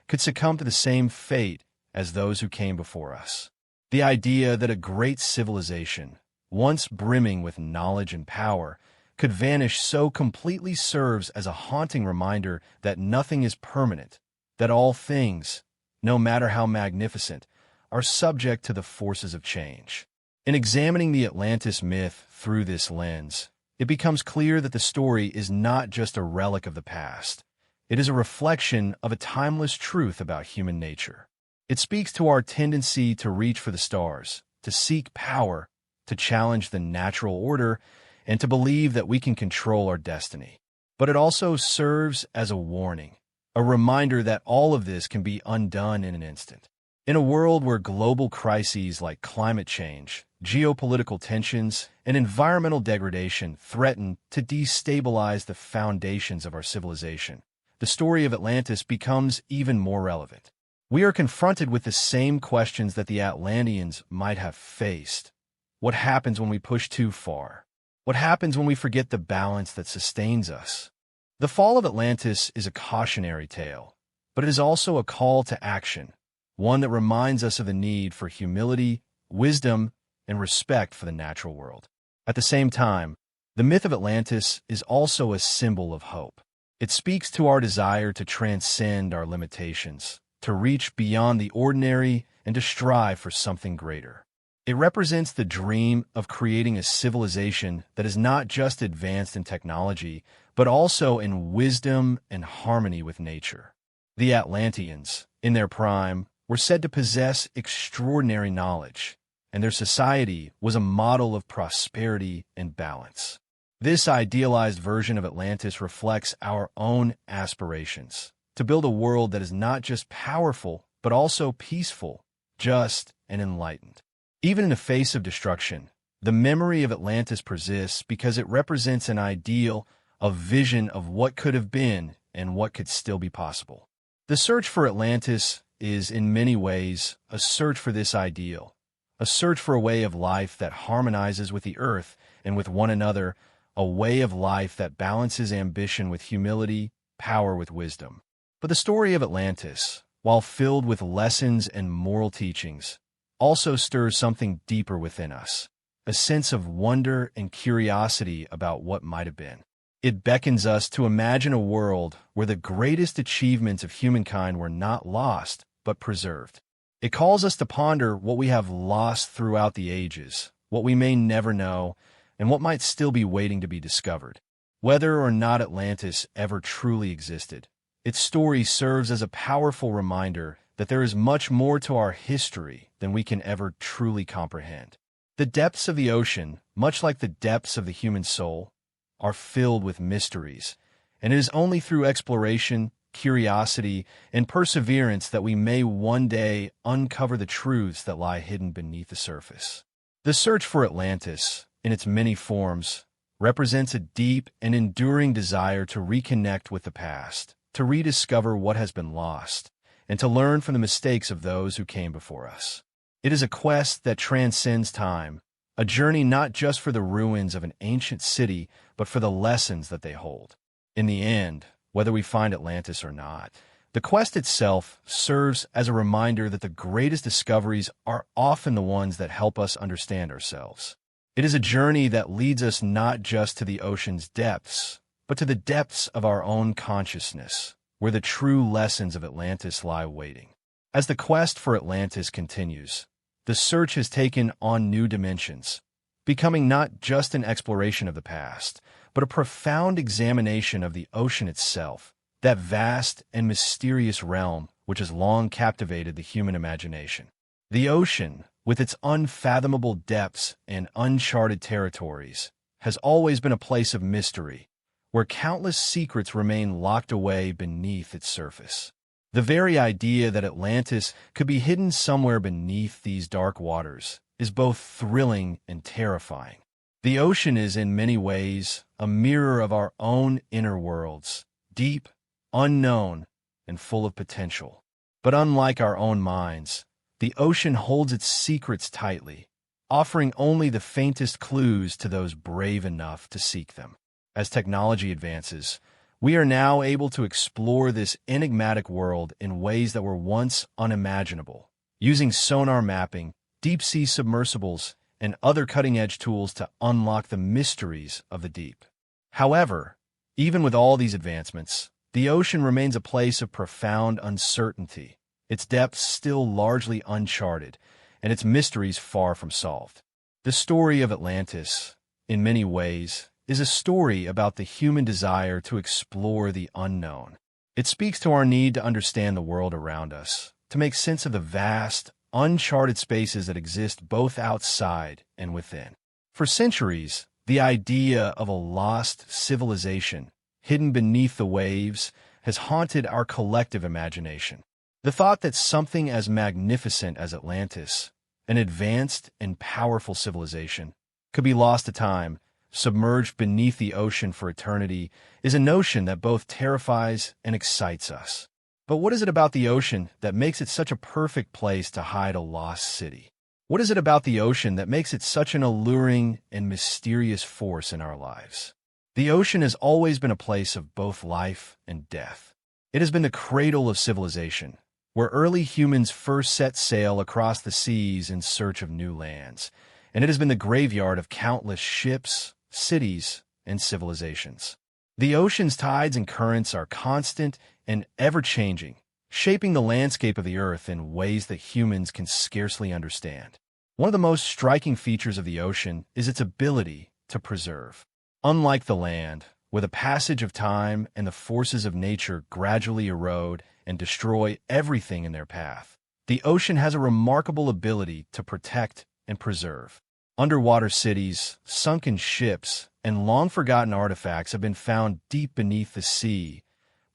could succumb to the same fate as those who came before us. The idea that a great civilization, once brimming with knowledge and power, could vanish so completely serves as a haunting reminder that nothing is permanent, that all things, no matter how magnificent, are subject to the forces of change. In examining the Atlantis myth through this lens, it becomes clear that the story is not just a relic of the past. It is a reflection of a timeless truth about human nature. It speaks to our tendency to reach for the stars, to seek power, to challenge the natural order, and to believe that we can control our destiny. But it also serves as a warning, a reminder that all of this can be undone in an instant. In a world where global crises like climate change, geopolitical tensions, and environmental degradation threaten to destabilize the foundations of our civilization, the story of Atlantis becomes even more relevant. We are confronted with the same questions that the Atlanteans might have faced. What happens when we push too far? What happens when we forget the balance that sustains us? The fall of Atlantis is a cautionary tale, but it is also a call to action, one that reminds us of the need for humility, wisdom, and respect for the natural world. At the same time, the myth of Atlantis is also a symbol of hope. It speaks to our desire to transcend our limitations, to reach beyond the ordinary, and to strive for something greater. It represents the dream of creating a civilization that is not just advanced in technology, but also in wisdom and harmony with nature. The Atlanteans, in their prime, were said to possess extraordinary knowledge, and their society was a model of prosperity and balance. This idealized version of Atlantis reflects our own aspirations to build a world that is not just powerful, but also peaceful, just, and enlightened. Even in the face of destruction, the memory of Atlantis persists because it represents an ideal, a vision of what could have been and what could still be possible. The search for Atlantis is, in many ways, a search for this ideal, a search for a way of life that harmonizes with the earth and with one another, a way of life that balances ambition with humility, power with wisdom. But the story of Atlantis, while filled with lessons and moral teachings, also stirs something deeper within us, a sense of wonder and curiosity about what might have been. It beckons us to imagine a world where the greatest achievements of humankind were not lost, but preserved. It calls us to ponder what we have lost throughout the ages, what we may never know, and what might still be waiting to be discovered. Whether or not Atlantis ever truly existed, its story serves as a powerful reminder that there is much more to our history than we can ever truly comprehend. The depths of the ocean, much like the depths of the human soul, are filled with mysteries, and it is only through exploration, curiosity, and perseverance that we may one day uncover the truths that lie hidden beneath the surface. The search for Atlantis, in its many forms, represents a deep and enduring desire to reconnect with the past, to rediscover what has been lost, and to learn from the mistakes of those who came before us. It is a quest that transcends time, a journey not just for the ruins of an ancient city, but for the lessons that they hold. In the end, whether we find Atlantis or not, the quest itself serves as a reminder that the greatest discoveries are often the ones that help us understand ourselves. It is a journey that leads us not just to the ocean's depths, but to the depths of our own consciousness, where the true lessons of Atlantis lie waiting. As the quest for Atlantis continues, the search has taken on new dimensions, becoming not just an exploration of the past, but a profound examination of the ocean itself, that vast and mysterious realm which has long captivated the human imagination. The ocean, with its unfathomable depths and uncharted territories, has always been a place of mystery, where countless secrets remain locked away beneath its surface. The very idea that Atlantis could be hidden somewhere beneath these dark waters is both thrilling and terrifying. The ocean is in many ways a mirror of our own inner worlds, deep, unknown, and full of potential. But unlike our own minds, the ocean holds its secrets tightly, offering only the faintest clues to those brave enough to seek them. As technology advances, we are now able to explore this enigmatic world in ways that were once unimaginable, using sonar mapping, deep-sea submersibles, and other cutting-edge tools to unlock the mysteries of the deep. However, even with all these advancements, the ocean remains a place of profound uncertainty, its depths still largely uncharted, and its mysteries far from solved. The story of Atlantis, in many ways, is a story about the human desire to explore the unknown. It speaks to our need to understand the world around us, to make sense of the vast, uncharted spaces that exist both outside and within. For centuries, the idea of a lost civilization, hidden beneath the waves, has haunted our collective imagination. The thought that something as magnificent as Atlantis, an advanced and powerful civilization, could be lost to time, submerged beneath the ocean for eternity, is a notion that both terrifies and excites us. But what is it about the ocean that makes it such a perfect place to hide a lost city? What is it about the ocean that makes it such an alluring and mysterious force in our lives? The ocean has always been a place of both life and death. It has been the cradle of civilization, where early humans first set sail across the seas in search of new lands, and it has been the graveyard of countless ships, cities, and civilizations. The ocean's tides and currents are constant and ever-changing, shaping the landscape of the Earth in ways that humans can scarcely understand. One of the most striking features of the ocean is its ability to preserve. Unlike the land, where the passage of time and the forces of nature gradually erode and destroy everything in their path, the ocean has a remarkable ability to protect and preserve. Underwater cities, sunken ships, and long-forgotten artifacts have been found deep beneath the sea,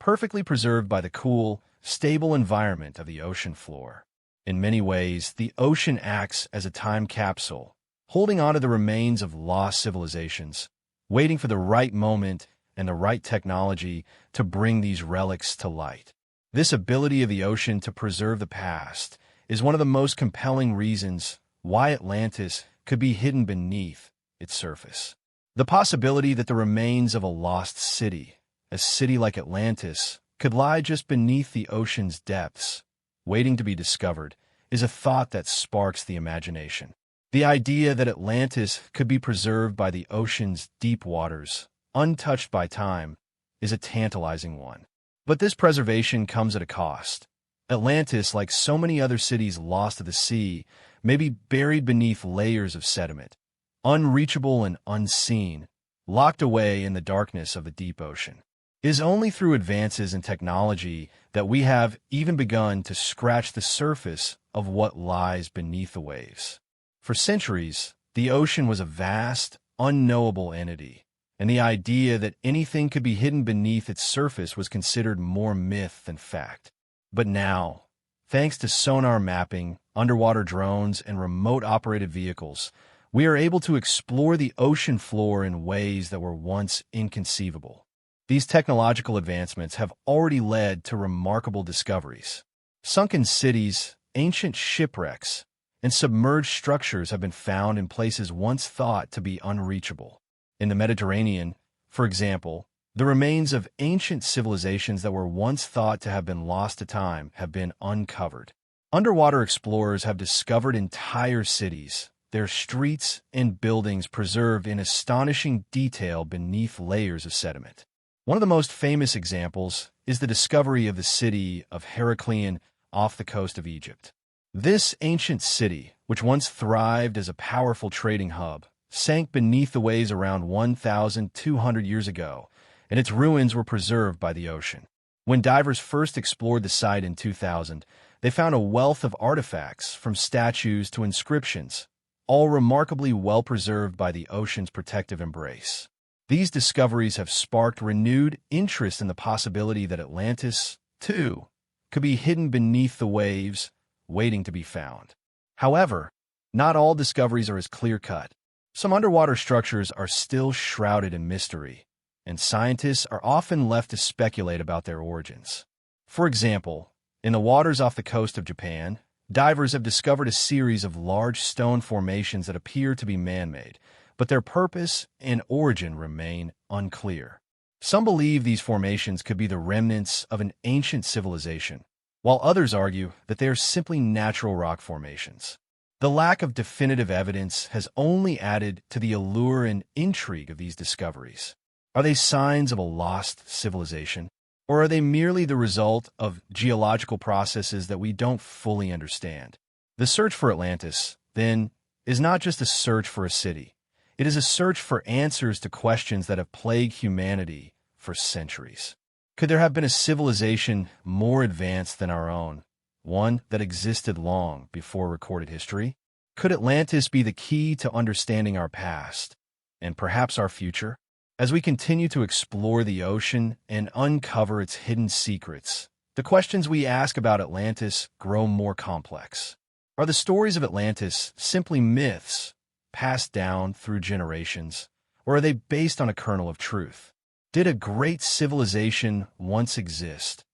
perfectly preserved by the cool, stable environment of the ocean floor. In many ways, the ocean acts as a time capsule, holding on to the remains of lost civilizations, waiting for the right moment and the right technology to bring these relics to light. This ability of the ocean to preserve the past is one of the most compelling reasons why Atlantis could be hidden beneath its surface. The possibility that the remains of a lost city, a city like Atlantis, could lie just beneath the ocean's depths, waiting to be discovered, is a thought that sparks the imagination. The idea that Atlantis could be preserved by the ocean's deep waters, untouched by time, is a tantalizing one. But this preservation comes at a cost. Atlantis, like so many other cities lost to the sea, may be buried beneath layers of sediment, unreachable and unseen, locked away in the darkness of the deep ocean. It is only through advances in technology that we have even begun to scratch the surface of what lies beneath the waves. For centuries, the ocean was a vast, unknowable entity, and the idea that anything could be hidden beneath its surface was considered more myth than fact. But now, thanks to sonar mapping, underwater drones, and remote-operated vehicles, we are able to explore the ocean floor in ways that were once inconceivable. These technological advancements have already led to remarkable discoveries. Sunken cities, ancient shipwrecks, and submerged structures have been found in places once thought to be unreachable. In the Mediterranean, for example, the remains of ancient civilizations that were once thought to have been lost to time have been uncovered. Underwater explorers have discovered entire cities, their streets and buildings preserved in astonishing detail beneath layers of sediment. One of the most famous examples is the discovery of the city of Heracleion off the coast of Egypt. This ancient city, which once thrived as a powerful trading hub, sank beneath the waves around 1,200 years ago, and its ruins were preserved by the ocean. When divers first explored the site in 2000, They found a wealth of artifacts, from statues to inscriptions, all remarkably well preserved by the ocean's protective embrace. These discoveries have sparked renewed interest in the possibility that Atlantis, too, could be hidden beneath the waves, waiting to be found. However, not all discoveries are as clear-cut. Some underwater structures are still shrouded in mystery, and scientists are often left to speculate about their origins. For example, in the waters off the coast of Japan, divers have discovered a series of large stone formations that appear to be man-made, but their purpose and origin remain unclear. Some believe these formations could be the remnants of an ancient civilization, while others argue that they are simply natural rock formations. The lack of definitive evidence has only added to the allure and intrigue of these discoveries. Are they signs of a lost civilization? Or are they merely the result of geological processes that we don't fully understand? The search for Atlantis, then, is not just a search for a city. It is a search for answers to questions that have plagued humanity for centuries. Could there have been a civilization more advanced than our own, one that existed long before recorded history? Could Atlantis be the key to understanding our past, and perhaps our future? As we continue to explore the ocean and uncover its hidden secrets, the questions we ask about Atlantis grow more complex. Are the stories of Atlantis simply myths passed down through generations, or are they based on a kernel of truth? Did a great civilization once exist,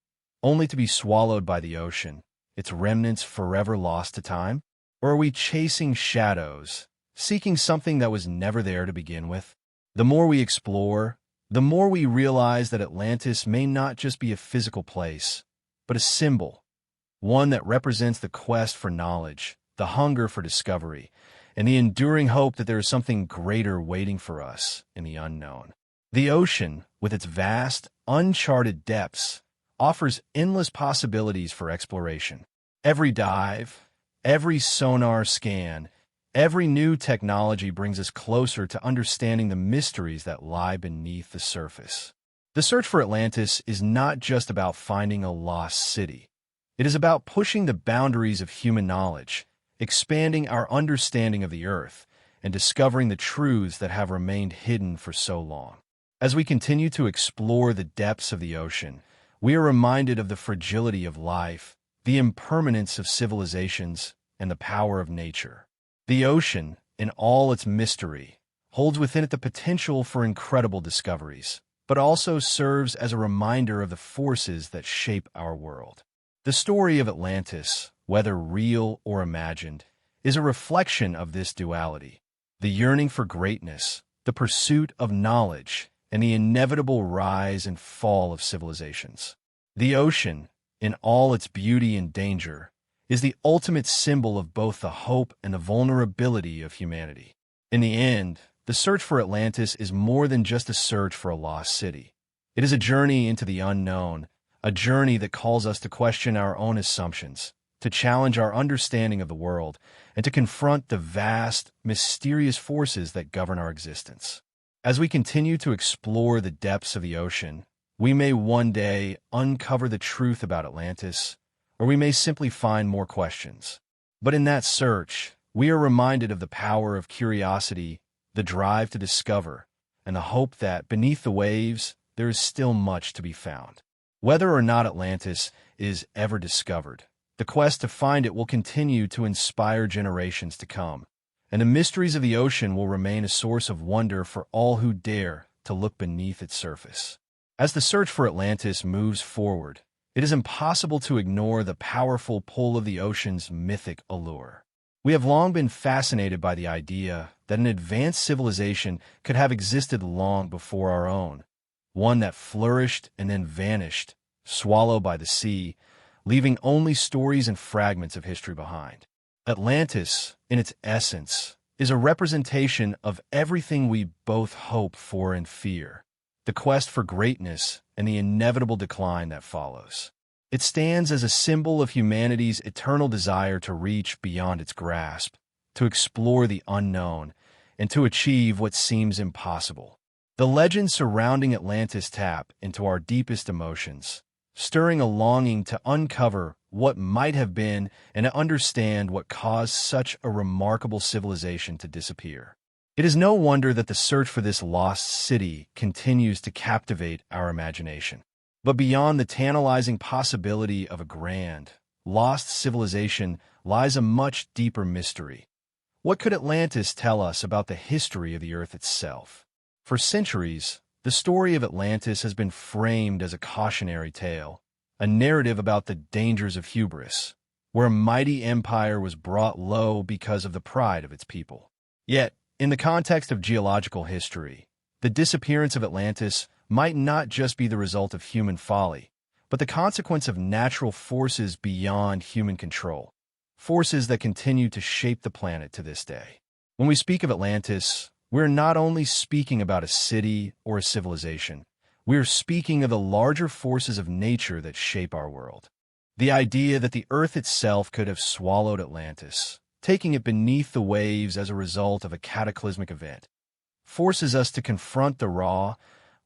only to be swallowed by the ocean, its remnants forever lost to time? Or are we chasing shadows, seeking something that was never there to begin with? The more we explore, the more we realize that Atlantis may not just be a physical place, but a symbol, one that represents the quest for knowledge, the hunger for discovery, and the enduring hope that there is something greater waiting for us in the unknown. The ocean, with its vast, uncharted depths, offers endless possibilities for exploration. Every dive, every sonar scan, every new technology brings us closer to understanding the mysteries that lie beneath the surface. The search for Atlantis is not just about finding a lost city. It is about pushing the boundaries of human knowledge, expanding our understanding of the Earth, and discovering the truths that have remained hidden for so long. As we continue to explore the depths of the ocean, we are reminded of the fragility of life, the impermanence of civilizations, and the power of nature. The ocean, in all its mystery, holds within it the potential for incredible discoveries, but also serves as a reminder of the forces that shape our world. The story of Atlantis, whether real or imagined, is a reflection of this duality: the yearning for greatness, the pursuit of knowledge, and the inevitable rise and fall of civilizations. The ocean, in all its beauty and danger, is the ultimate symbol of both the hope and the vulnerability of humanity. In the end, the search for Atlantis is more than just a search for a lost city. It is a journey into the unknown, a journey that calls us to question our own assumptions, to challenge our understanding of the world, and to confront the vast, mysterious forces that govern our existence. As we continue to explore the depths of the ocean, we may one day uncover the truth about Atlantis, or we may simply find more questions. But in that search, we are reminded of the power of curiosity, the drive to discover, and the hope that beneath the waves, there is still much to be found. Whether or not Atlantis is ever discovered, the quest to find it will continue to inspire generations to come, and the mysteries of the ocean will remain a source of wonder for all who dare to look beneath its surface. As the search for Atlantis moves forward, it is impossible to ignore the powerful pull of the ocean's mythic allure. We have long been fascinated by the idea that an advanced civilization could have existed long before our own, one that flourished and then vanished, swallowed by the sea, leaving only stories and fragments of history behind. Atlantis, in its essence, is a representation of everything we both hope for and fear: the quest for greatness and the inevitable decline that follows. It stands as a symbol of humanity's eternal desire to reach beyond its grasp, to explore the unknown, and to achieve what seems impossible. The legends surrounding Atlantis tap into our deepest emotions, stirring a longing to uncover what might have been and to understand what caused such a remarkable civilization to disappear. It is no wonder that the search for this lost city continues to captivate our imagination. But beyond the tantalizing possibility of a grand, lost civilization lies a much deeper mystery. What could Atlantis tell us about the history of the Earth itself? For centuries, the story of Atlantis has been framed as a cautionary tale, a narrative about the dangers of hubris, where a mighty empire was brought low because of the pride of its people. Yet, in the context of geological history, the disappearance of Atlantis might not just be the result of human folly, but the consequence of natural forces beyond human control, forces that continue to shape the planet to this day. When we speak of Atlantis, we're not only speaking about a city or a civilization, we're speaking of the larger forces of nature that shape our world. The idea that the Earth itself could have swallowed Atlantis, taking it beneath the waves as a result of a cataclysmic event, forces us to confront the raw,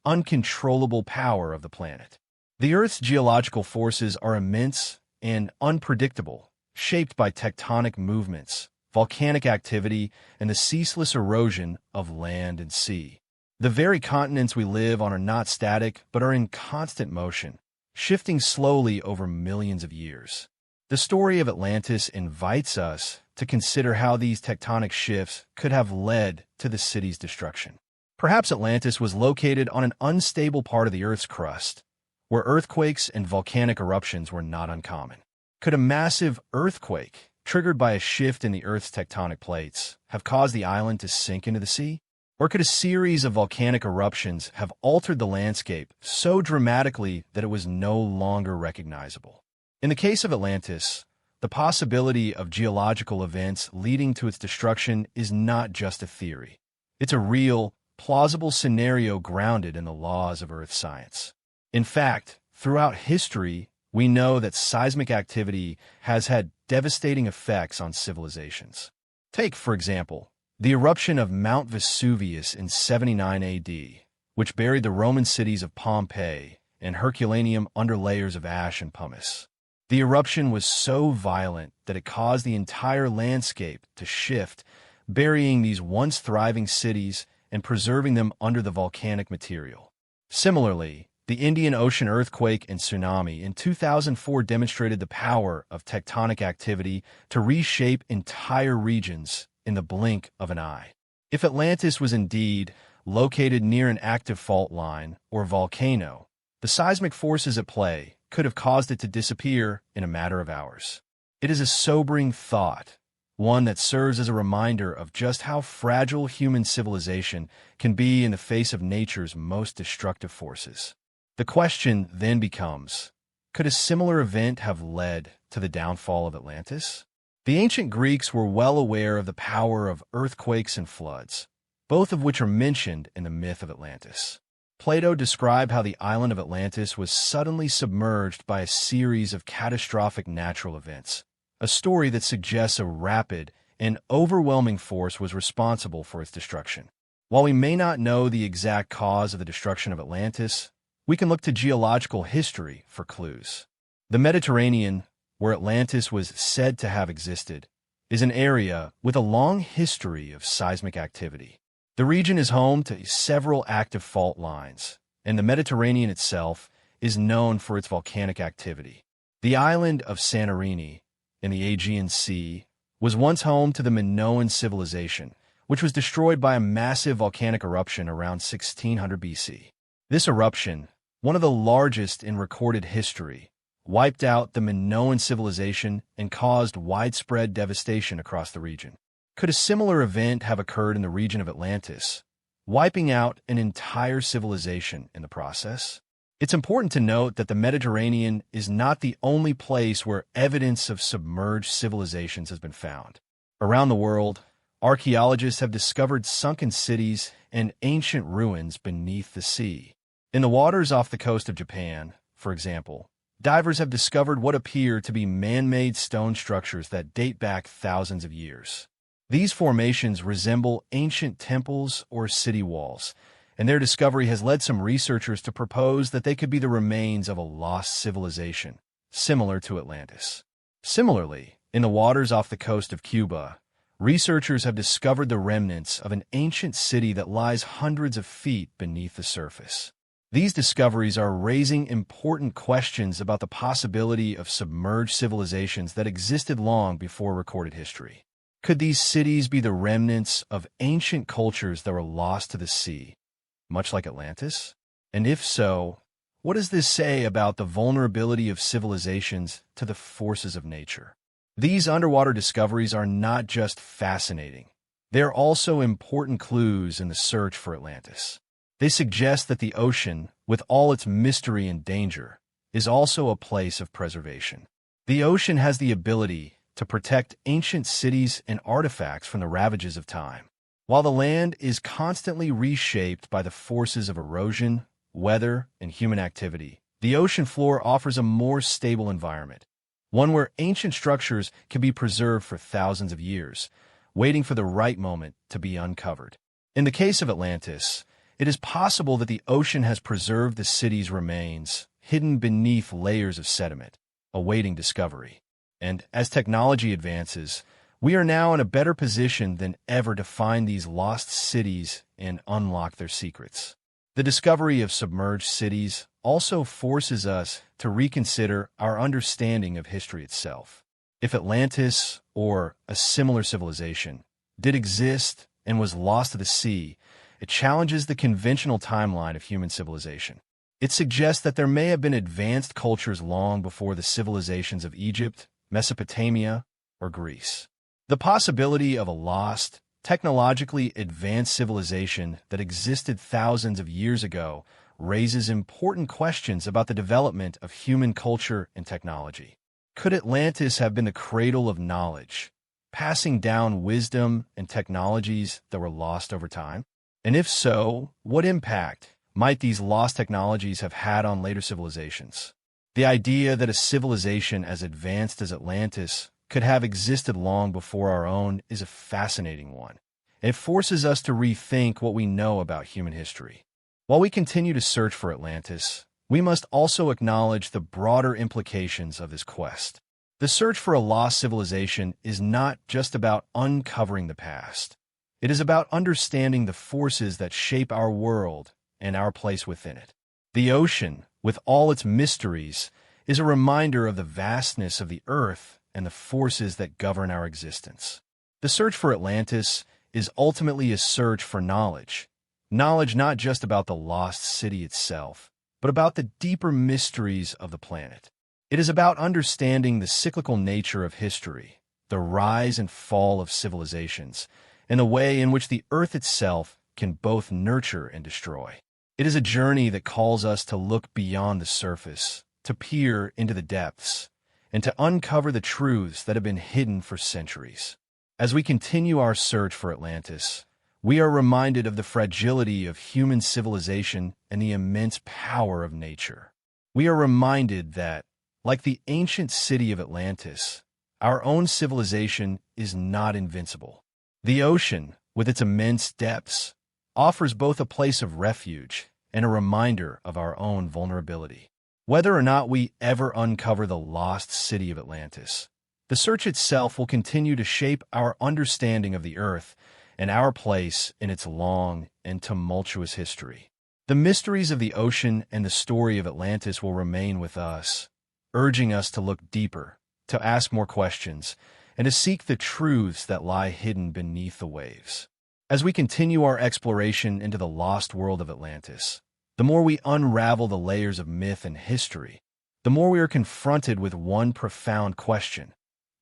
uncontrollable power of the planet. The Earth's geological forces are immense and unpredictable, shaped by tectonic movements, volcanic activity, and the ceaseless erosion of land and sea. The very continents we live on are not static, but are in constant motion, shifting slowly over millions of years. The story of Atlantis invites us to consider how these tectonic shifts could have led to the city's destruction. Perhaps Atlantis was located on an unstable part of the Earth's crust, where earthquakes and volcanic eruptions were not uncommon. Could a massive earthquake, triggered by a shift in the Earth's tectonic plates, have caused the island to sink into the sea? Or could a series of volcanic eruptions have altered the landscape so dramatically that it was no longer recognizable? In the case of Atlantis, the possibility of geological events leading to its destruction is not just a theory. It's a real, plausible scenario grounded in the laws of Earth science. In fact, throughout history, we know that seismic activity has had devastating effects on civilizations. Take, for example, the eruption of Mount Vesuvius in 79 AD, which buried the Roman cities of Pompeii and Herculaneum under layers of ash and pumice. The eruption was so violent that it caused the entire landscape to shift, burying these once thriving cities and preserving them under the volcanic material. Similarly, the Indian Ocean earthquake and tsunami in 2004 demonstrated the power of tectonic activity to reshape entire regions in the blink of an eye. If Atlantis was indeed located near an active fault line or volcano, the seismic forces at play could have caused it to disappear in a matter of hours. It is a sobering thought, one that serves as a reminder of just how fragile human civilization can be in the face of nature's most destructive forces. The question then becomes, could a similar event have led to the downfall of Atlantis? The ancient Greeks were well aware of the power of earthquakes and floods, both of which are mentioned in the myth of Atlantis. Plato described how the island of Atlantis was suddenly submerged by a series of catastrophic natural events, a story that suggests a rapid and overwhelming force was responsible for its destruction. While we may not know the exact cause of the destruction of Atlantis, we can look to geological history for clues. The Mediterranean, where Atlantis was said to have existed, is an area with a long history of seismic activity. The region is home to several active fault lines, and the Mediterranean itself is known for its volcanic activity. The island of Santorini, in the Aegean Sea, was once home to the Minoan civilization, which was destroyed by a massive volcanic eruption around 1600 BC. This eruption, one of the largest in recorded history, wiped out the Minoan civilization and caused widespread devastation across the region. Could a similar event have occurred in the region of Atlantis, wiping out an entire civilization in the process? It's important to note that the Mediterranean is not the only place where evidence of submerged civilizations has been found. Around the world, archaeologists have discovered sunken cities and ancient ruins beneath the sea. In the waters off the coast of Japan, for example, divers have discovered what appear to be man-made stone structures that date back thousands of years. These formations resemble ancient temples or city walls, and their discovery has led some researchers to propose that they could be the remains of a lost civilization, similar to Atlantis. Similarly, in the waters off the coast of Cuba, researchers have discovered the remnants of an ancient city that lies hundreds of feet beneath the surface. These discoveries are raising important questions about the possibility of submerged civilizations that existed long before recorded history. Could these cities be the remnants of ancient cultures that were lost to the sea, much like Atlantis? And if so, what does this say about the vulnerability of civilizations to the forces of nature? These underwater discoveries are not just fascinating. They are also important clues in the search for Atlantis. They suggest that the ocean, with all its mystery and danger, is also a place of preservation. The ocean has the ability to protect ancient cities and artifacts from the ravages of time. While the land is constantly reshaped by the forces of erosion, weather, and human activity, the ocean floor offers a more stable environment, one where ancient structures can be preserved for thousands of years, waiting for the right moment to be uncovered. In the case of Atlantis, it is possible that the ocean has preserved the city's remains, hidden beneath layers of sediment, awaiting discovery. And as technology advances, we are now in a better position than ever to find these lost cities and unlock their secrets. The discovery of submerged cities also forces us to reconsider our understanding of history itself. If Atlantis, or a similar civilization, did exist and was lost to the sea, it challenges the conventional timeline of human civilization. It suggests that there may have been advanced cultures long before the civilizations of Egypt, Mesopotamia, or Greece. The possibility of a lost, technologically advanced civilization that existed thousands of years ago raises important questions about the development of human culture and technology. Could Atlantis have been the cradle of knowledge, passing down wisdom and technologies that were lost over time? And if so, what impact might these lost technologies have had on later civilizations? The idea that a civilization as advanced as Atlantis could have existed long before our own is a fascinating one. It forces us to rethink what we know about human history. While we continue to search for Atlantis, we must also acknowledge the broader implications of this quest. The search for a lost civilization is not just about uncovering the past. It is about understanding the forces that shape our world and our place within it. The ocean, with all its mysteries, is a reminder of the vastness of the earth and the forces that govern our existence. The search for Atlantis is ultimately a search for knowledge. Knowledge not just about the lost city itself, but about the deeper mysteries of the planet. It is about understanding the cyclical nature of history, the rise and fall of civilizations, and the way in which the earth itself can both nurture and destroy. It is a journey that calls us to look beyond the surface, to peer into the depths, and to uncover the truths that have been hidden for centuries. As we continue our search for Atlantis, we are reminded of the fragility of human civilization and the immense power of nature. We are reminded that, like the ancient city of Atlantis, our own civilization is not invincible. The ocean, with its immense depths, offers both a place of refuge and a reminder of our own vulnerability. Whether or not we ever uncover the lost city of Atlantis, the search itself will continue to shape our understanding of the earth and our place in its long and tumultuous history. The mysteries of the ocean and the story of Atlantis will remain with us, urging us to look deeper, to ask more questions, and to seek the truths that lie hidden beneath the waves. As we continue our exploration into the lost world of Atlantis, the more we unravel the layers of myth and history, the more we are confronted with one profound question: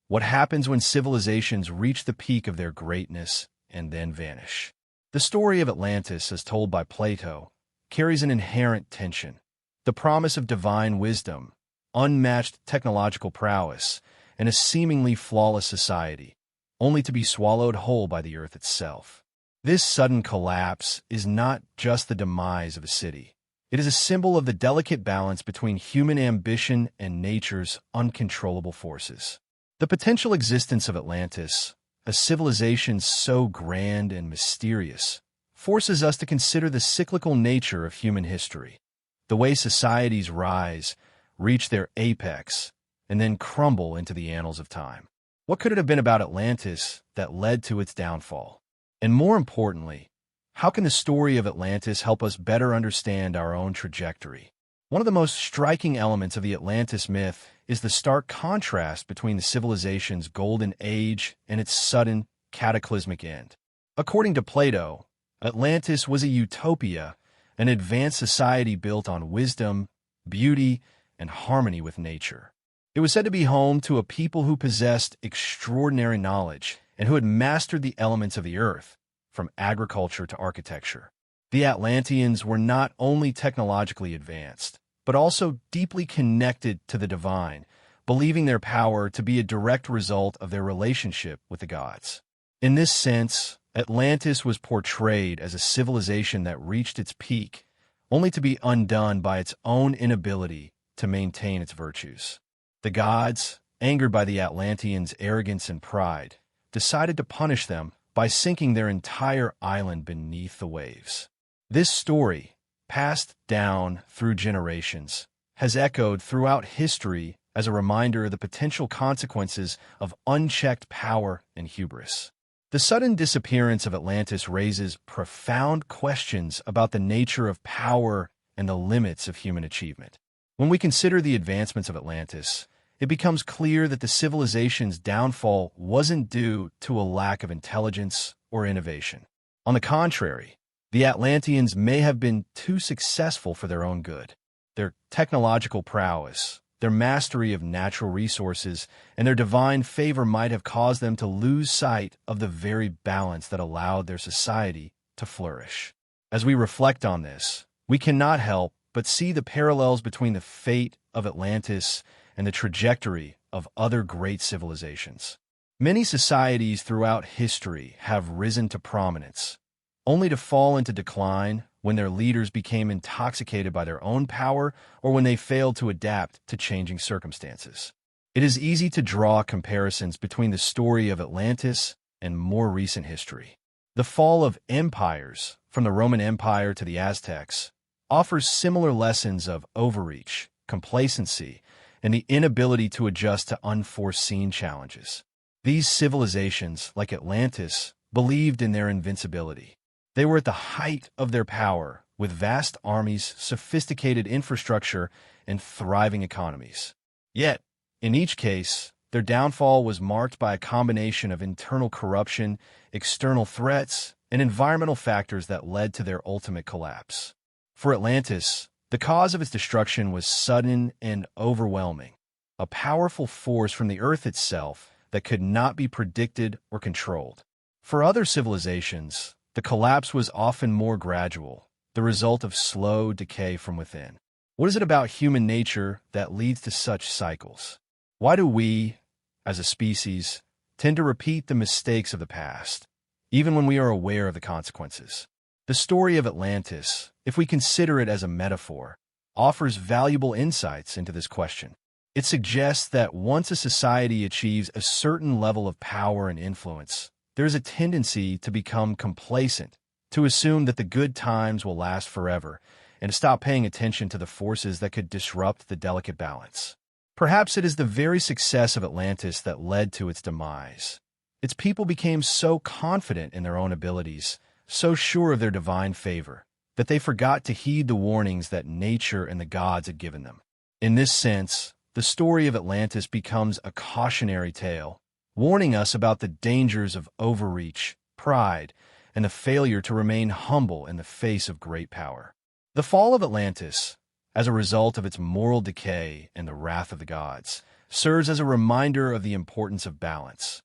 what happens when civilizations reach the peak of their greatness and then vanish? The story of Atlantis, as told by Plato, carries an inherent tension: the promise of divine wisdom, unmatched technological prowess, and a seemingly flawless society, only to be swallowed whole by the earth itself. This sudden collapse is not just the demise of a city. It is a symbol of the delicate balance between human ambition and nature's uncontrollable forces. The potential existence of Atlantis, a civilization so grand and mysterious, forces us to consider the cyclical nature of human history, the way societies rise, reach their apex, and then crumble into the annals of time. What could it have been about Atlantis that led to its downfall? And more importantly, how can the story of Atlantis help us better understand our own trajectory? One of the most striking elements of the Atlantis myth is the stark contrast between the civilization's golden age and its sudden, cataclysmic end. According to Plato, Atlantis was a utopia, an advanced society built on wisdom, beauty, and harmony with nature. It was said to be home to a people who possessed extraordinary knowledge and who had mastered the elements of the earth, from agriculture to architecture. The Atlanteans were not only technologically advanced, but also deeply connected to the divine, believing their power to be a direct result of their relationship with the gods. In this sense, Atlantis was portrayed as a civilization that reached its peak, only to be undone by its own inability to maintain its virtues. The gods, angered by the Atlanteans' arrogance and pride, decided to punish them by sinking their entire island beneath the waves. This story, passed down through generations, has echoed throughout history as a reminder of the potential consequences of unchecked power and hubris. The sudden disappearance of Atlantis raises profound questions about the nature of power and the limits of human achievement. When we consider the advancements of Atlantis, it becomes clear that the civilization's downfall wasn't due to a lack of intelligence or innovation. On the contrary, the Atlanteans may have been too successful for their own good. Their technological prowess, their mastery of natural resources, and their divine favor might have caused them to lose sight of the very balance that allowed their society to flourish. As we reflect on this, we cannot help but see the parallels between the fate of Atlantis and the trajectory of other great civilizations. Many societies throughout history have risen to prominence, only to fall into decline when their leaders became intoxicated by their own power or when they failed to adapt to changing circumstances. It is easy to draw comparisons between the story of Atlantis and more recent history. The fall of empires, from the Roman Empire to the Aztecs, offers similar lessons of overreach, complacency, and the inability to adjust to unforeseen challenges. These civilizations, like Atlantis, believed in their invincibility. They were at the height of their power, with vast armies, sophisticated infrastructure, and thriving economies. Yet, in each case, their downfall was marked by a combination of internal corruption, external threats, and environmental factors that led to their ultimate collapse. For Atlantis, the cause of its destruction was sudden and overwhelming, a powerful force from the earth itself that could not be predicted or controlled. For other civilizations, the collapse was often more gradual, the result of slow decay from within. What is it about human nature that leads to such cycles? Why do we, as a species, tend to repeat the mistakes of the past, even when we are aware of the consequences? The story of Atlantis, if we consider it as a metaphor, offers valuable insights into this question. It suggests that once a society achieves a certain level of power and influence, there is a tendency to become complacent, to assume that the good times will last forever, and to stop paying attention to the forces that could disrupt the delicate balance. Perhaps it is the very success of Atlantis that led to its demise. Its people became so confident in their own abilities, so sure of their divine favor, that they forgot to heed the warnings that nature and the gods had given them. In this sense, the story of Atlantis becomes a cautionary tale, warning us about the dangers of overreach, pride, and the failure to remain humble in the face of great power. The fall of Atlantis, as a result of its moral decay and the wrath of the gods, serves as a reminder of the importance of balance,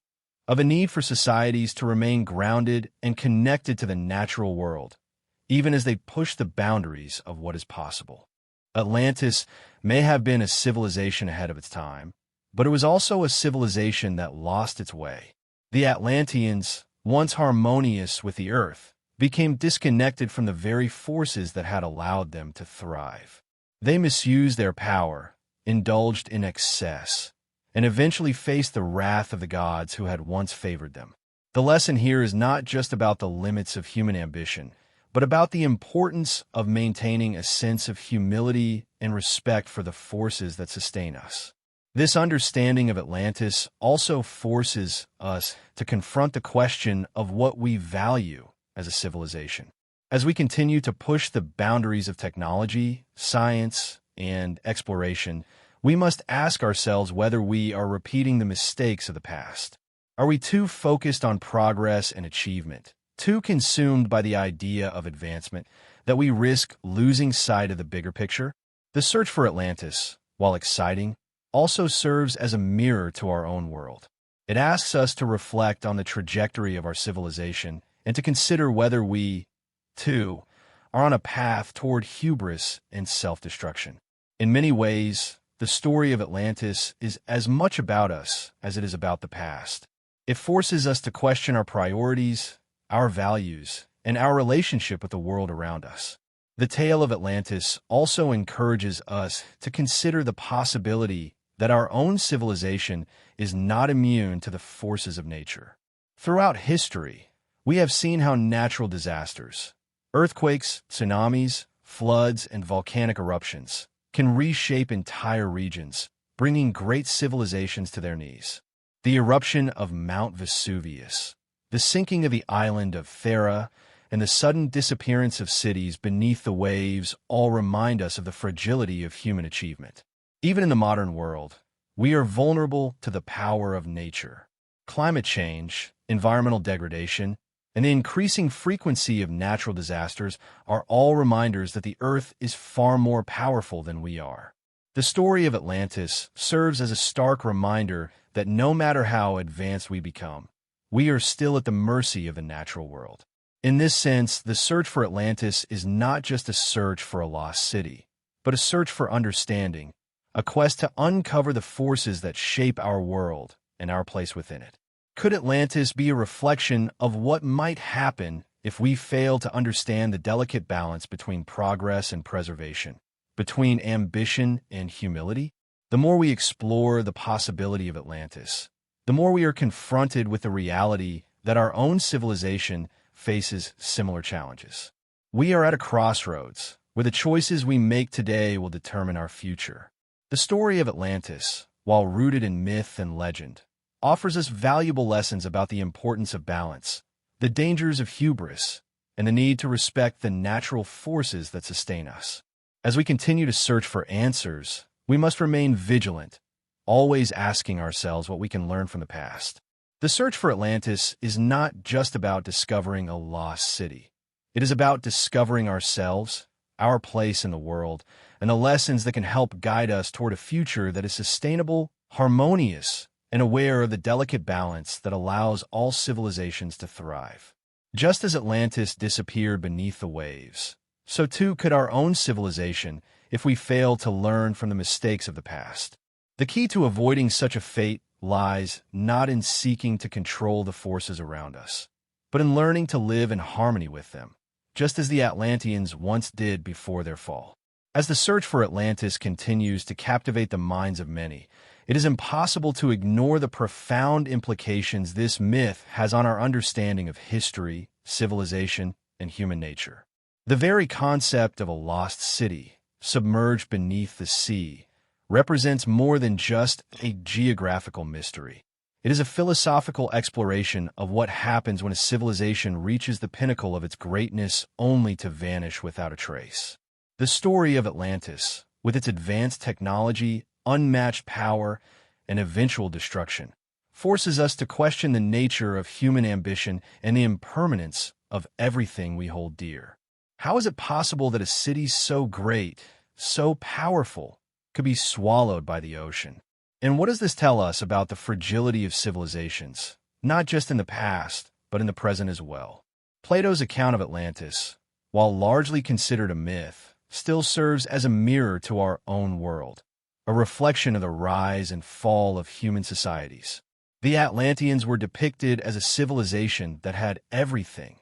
of a need for societies to remain grounded and connected to the natural world, even as they push the boundaries of what is possible. Atlantis may have been a civilization ahead of its time, but it was also a civilization that lost its way. The Atlanteans, once harmonious with the earth, became disconnected from the very forces that had allowed them to thrive. They misused their power, indulged in excess, and eventually faced the wrath of the gods who had once favored them. The lesson here is not just about the limits of human ambition. but about the importance of maintaining a sense of humility and respect for the forces that sustain us. This understanding of Atlantis also forces us to confront the question of what we value as a civilization. As we continue to push the boundaries of technology, science, and exploration, we must ask ourselves whether we are repeating the mistakes of the past. Are we too focused on progress and achievement, too consumed by the idea of advancement, that we risk losing sight of the bigger picture? The search for Atlantis, while exciting, also serves as a mirror to our own world. It asks us to reflect on the trajectory of our civilization and to consider whether we, too, are on a path toward hubris and self-destruction. In many ways, the story of Atlantis is as much about us as it is about the past. It forces us to question our priorities, our values, and our relationship with the world around us. The tale of Atlantis also encourages us to consider the possibility that our own civilization is not immune to the forces of nature. Throughout history, we have seen how natural disasters, earthquakes, tsunamis, floods, and volcanic eruptions can reshape entire regions, bringing great civilizations to their knees. The eruption of Mount Vesuvius, the sinking of the island of Thera, and the sudden disappearance of cities beneath the waves all remind us of the fragility of human achievement. Even in the modern world, we are vulnerable to the power of nature. Climate change, environmental degradation, and the increasing frequency of natural disasters are all reminders that the Earth is far more powerful than we are. The story of Atlantis serves as a stark reminder that no matter how advanced we become, we are still at the mercy of the natural world. In this sense, the search for Atlantis is not just a search for a lost city, but a search for understanding, a quest to uncover the forces that shape our world and our place within it. Could Atlantis be a reflection of what might happen if we fail to understand the delicate balance between progress and preservation, between ambition and humility? The more we explore the possibility of Atlantis, the more we are confronted with the reality that our own civilization faces similar challenges. We are at a crossroads where the choices we make today will determine our future. The story of Atlantis, while rooted in myth and legend, offers us valuable lessons about the importance of balance, the dangers of hubris, and the need to respect the natural forces that sustain us. As we continue to search for answers, we must remain vigilant, always asking ourselves what we can learn from the past. The search for Atlantis is not just about discovering a lost city. It is about discovering ourselves, our place in the world, and the lessons that can help guide us toward a future that is sustainable, harmonious, and aware of the delicate balance that allows all civilizations to thrive. Just as Atlantis disappeared beneath the waves, so too could our own civilization if we fail to learn from the mistakes of the past. The key to avoiding such a fate lies not in seeking to control the forces around us, but in learning to live in harmony with them, just as the Atlanteans once did before their fall. As the search for Atlantis continues to captivate the minds of many, it is impossible to ignore the profound implications this myth has on our understanding of history, civilization, and human nature. The very concept of a lost city, submerged beneath the sea, represents more than just a geographical mystery. It is a philosophical exploration of what happens when a civilization reaches the pinnacle of its greatness only to vanish without a trace. The story of Atlantis, with its advanced technology, unmatched power, and eventual destruction, forces us to question the nature of human ambition and the impermanence of everything we hold dear. How is it possible that a city so great, so powerful, could be swallowed by the ocean? And what does this tell us about the fragility of civilizations, not just in the past, but in the present as well? Plato's account of Atlantis, while largely considered a myth, still serves as a mirror to our own world, a reflection of the rise and fall of human societies. The Atlanteans were depicted as a civilization that had everything: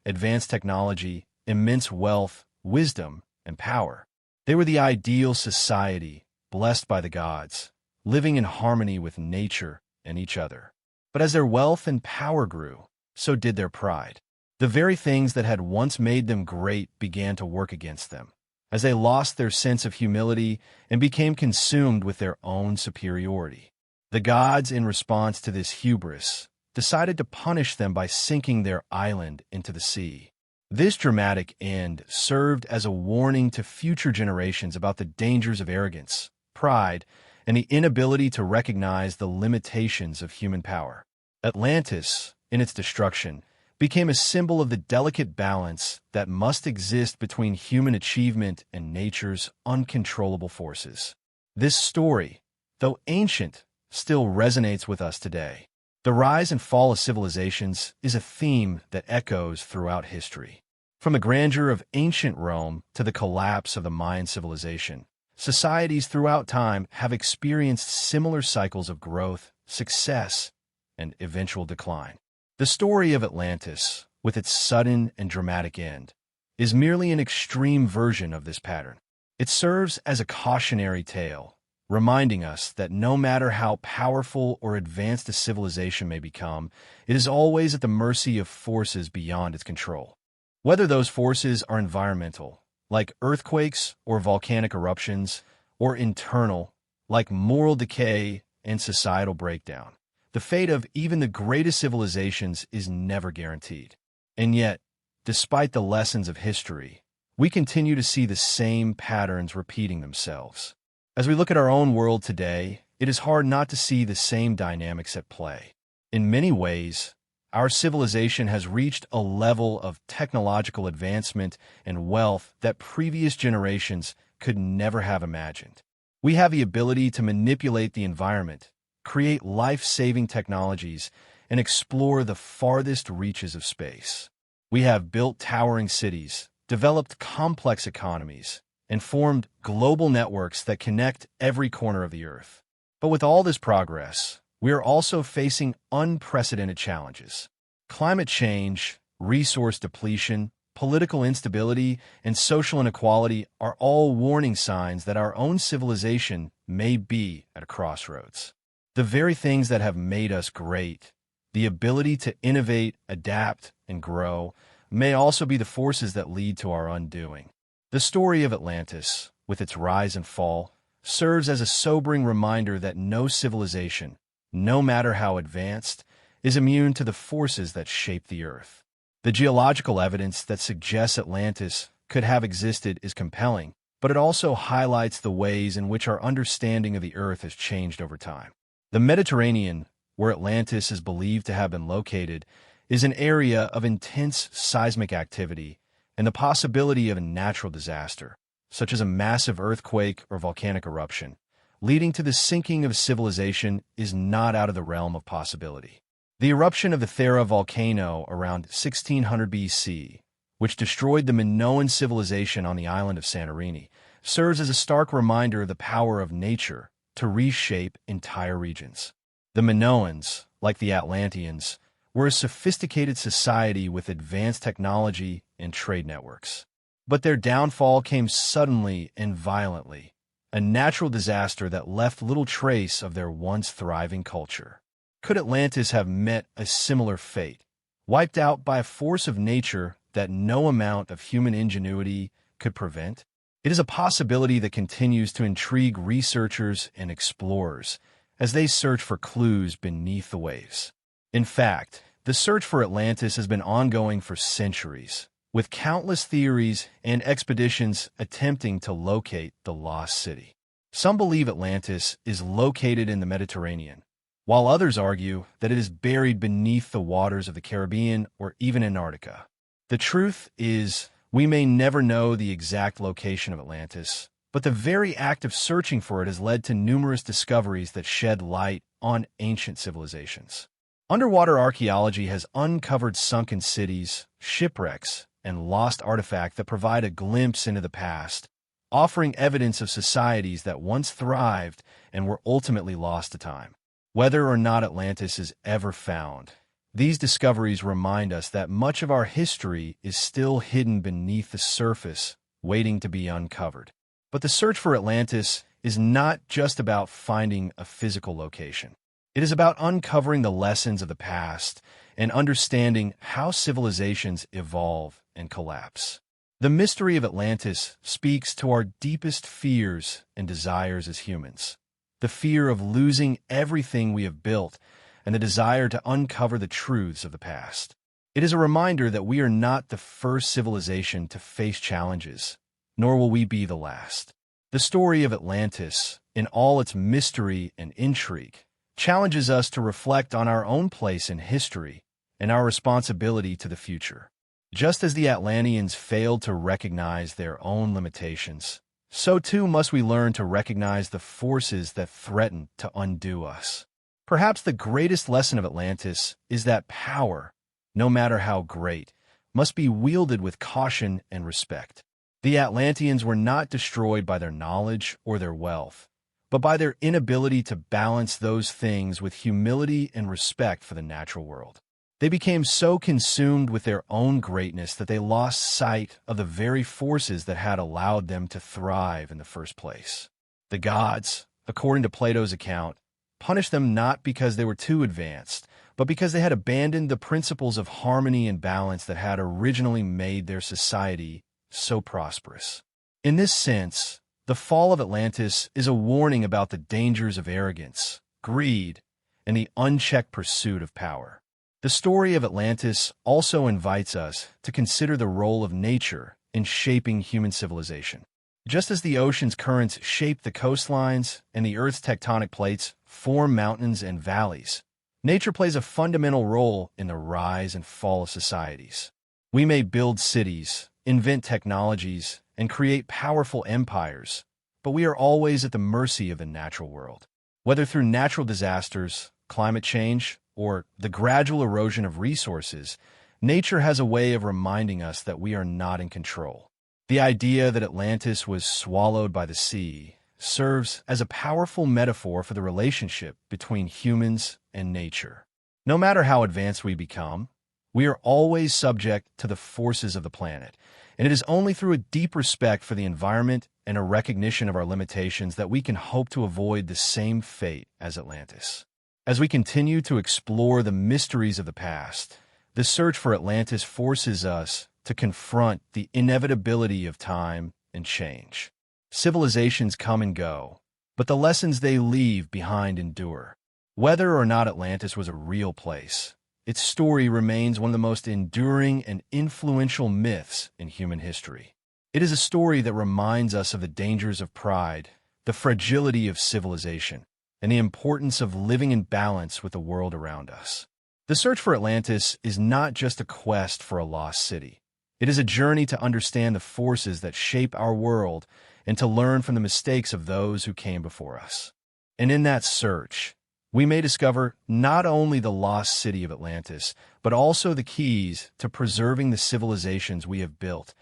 advanced technology, immense wealth, wisdom, and power. They were the ideal society, blessed by the gods, living in harmony with nature and each other. But as their wealth and power grew, so did their pride. The very things that had once made them great began to work against them, as they lost their sense of humility and became consumed with their own superiority. The gods, in response to this hubris, decided to punish them by sinking their island into the sea. This dramatic end served as a warning to future generations about the dangers of arrogance, pride, and the inability to recognize the limitations of human power. Atlantis, in its destruction, became a symbol of the delicate balance that must exist between human achievement and nature's uncontrollable forces. This story, though ancient, still resonates with us today. The rise and fall of civilizations is a theme that echoes throughout history. From the grandeur of ancient Rome to the collapse of the Mayan civilization, societies throughout time have experienced similar cycles of growth, success, and eventual decline. The story of Atlantis, with its sudden and dramatic end, is merely an extreme version of this pattern. It serves as a cautionary tale, reminding us that no matter how powerful or advanced a civilization may become, it is always at the mercy of forces beyond its control. Whether those forces are environmental, like earthquakes or volcanic eruptions, or internal, like moral decay and societal breakdown, the fate of even the greatest civilizations is never guaranteed. And yet, despite the lessons of history, we continue to see the same patterns repeating themselves. As we look at our own world today, it is hard not to see the same dynamics at play. In many ways, our civilization has reached a level of technological advancement and wealth that previous generations could never have imagined. We have the ability to manipulate the environment, create life-saving technologies, and explore the farthest reaches of space. We have built towering cities, developed complex economies, and formed global networks that connect every corner of the Earth. But with all this progress, we are also facing unprecedented challenges. Climate change, resource depletion, political instability, and social inequality are all warning signs that our own civilization may be at a crossroads. The very things that have made us great, the ability to innovate, adapt, and grow, may also be the forces that lead to our undoing. The story of Atlantis, with its rise and fall, serves as a sobering reminder that no civilization, no matter how advanced, is immune to the forces that shape the Earth. The geological evidence that suggests Atlantis could have existed is compelling, but it also highlights the ways in which our understanding of the Earth has changed over time. The Mediterranean, where Atlantis is believed to have been located, is an area of intense seismic activity and the possibility of a natural disaster, such as a massive earthquake or volcanic eruption, leading to the sinking of civilization is not out of the realm of possibility. The eruption of the Thera volcano around 1600 BC, which destroyed the Minoan civilization on the island of Santorini, serves as a stark reminder of the power of nature to reshape entire regions. The Minoans, like the Atlanteans, were a sophisticated society with advanced technology and trade networks. But their downfall came suddenly and violently, a natural disaster that left little trace of their once thriving culture. Could Atlantis have met a similar fate, wiped out by a force of nature that no amount of human ingenuity could prevent? It is a possibility that continues to intrigue researchers and explorers as they search for clues beneath the waves. In fact, the search for Atlantis has been ongoing for centuries, with countless theories and expeditions attempting to locate the lost city. Some believe Atlantis is located in the Mediterranean, while others argue that it is buried beneath the waters of the Caribbean or even Antarctica. The truth is, we may never know the exact location of Atlantis, but the very act of searching for it has led to numerous discoveries that shed light on ancient civilizations. Underwater archaeology has uncovered sunken cities, shipwrecks, and lost artifacts that provide a glimpse into the past, offering evidence of societies that once thrived and were ultimately lost to time. Whether or not Atlantis is ever found, these discoveries remind us that much of our history is still hidden beneath the surface, waiting to be uncovered. But the search for Atlantis is not just about finding a physical location. It is about uncovering the lessons of the past and understanding how civilizations evolve and collapse. The mystery of Atlantis speaks to our deepest fears and desires as humans. The fear of losing everything we have built and the desire to uncover the truths of the past. It is a reminder that we are not the first civilization to face challenges, nor will we be the last. The story of Atlantis, in all its mystery and intrigue, challenges us to reflect on our own place in history and our responsibility to the future. Just as the Atlanteans failed to recognize their own limitations, so too must we learn to recognize the forces that threaten to undo us. Perhaps the greatest lesson of Atlantis is that power, no matter how great, must be wielded with caution and respect. The Atlanteans were not destroyed by their knowledge or their wealth, but by their inability to balance those things with humility and respect for the natural world. They became so consumed with their own greatness that they lost sight of the very forces that had allowed them to thrive in the first place. The gods, according to Plato's account, punished them not because they were too advanced, but because they had abandoned the principles of harmony and balance that had originally made their society so prosperous. In this sense, the fall of Atlantis is a warning about the dangers of arrogance, greed, and the unchecked pursuit of power. The story of Atlantis also invites us to consider the role of nature in shaping human civilization. Just as the ocean's currents shape the coastlines and the Earth's tectonic plates form mountains and valleys, nature plays a fundamental role in the rise and fall of societies. We may build cities, invent technologies, and create powerful empires, but we are always at the mercy of the natural world. Whether through natural disasters, climate change, or the gradual erosion of resources, nature has a way of reminding us that we are not in control. The idea that Atlantis was swallowed by the sea serves as a powerful metaphor for the relationship between humans and nature. No matter how advanced we become, we are always subject to the forces of the planet, and it is only through a deep respect for the environment and a recognition of our limitations that we can hope to avoid the same fate as Atlantis. As we continue to explore the mysteries of the past, the search for Atlantis forces us to confront the inevitability of time and change. Civilizations come and go, but the lessons they leave behind endure. Whether or not Atlantis was a real place, its story remains one of the most enduring and influential myths in human history. It is a story that reminds us of the dangers of pride, the fragility of civilization, and the importance of living in balance with the world around us. The search for Atlantis is not just a quest for a lost city. It is a journey to understand the forces that shape our world and to learn from the mistakes of those who came before us. And in that search, we may discover not only the lost city of Atlantis, but also the keys to preserving the civilizations we have built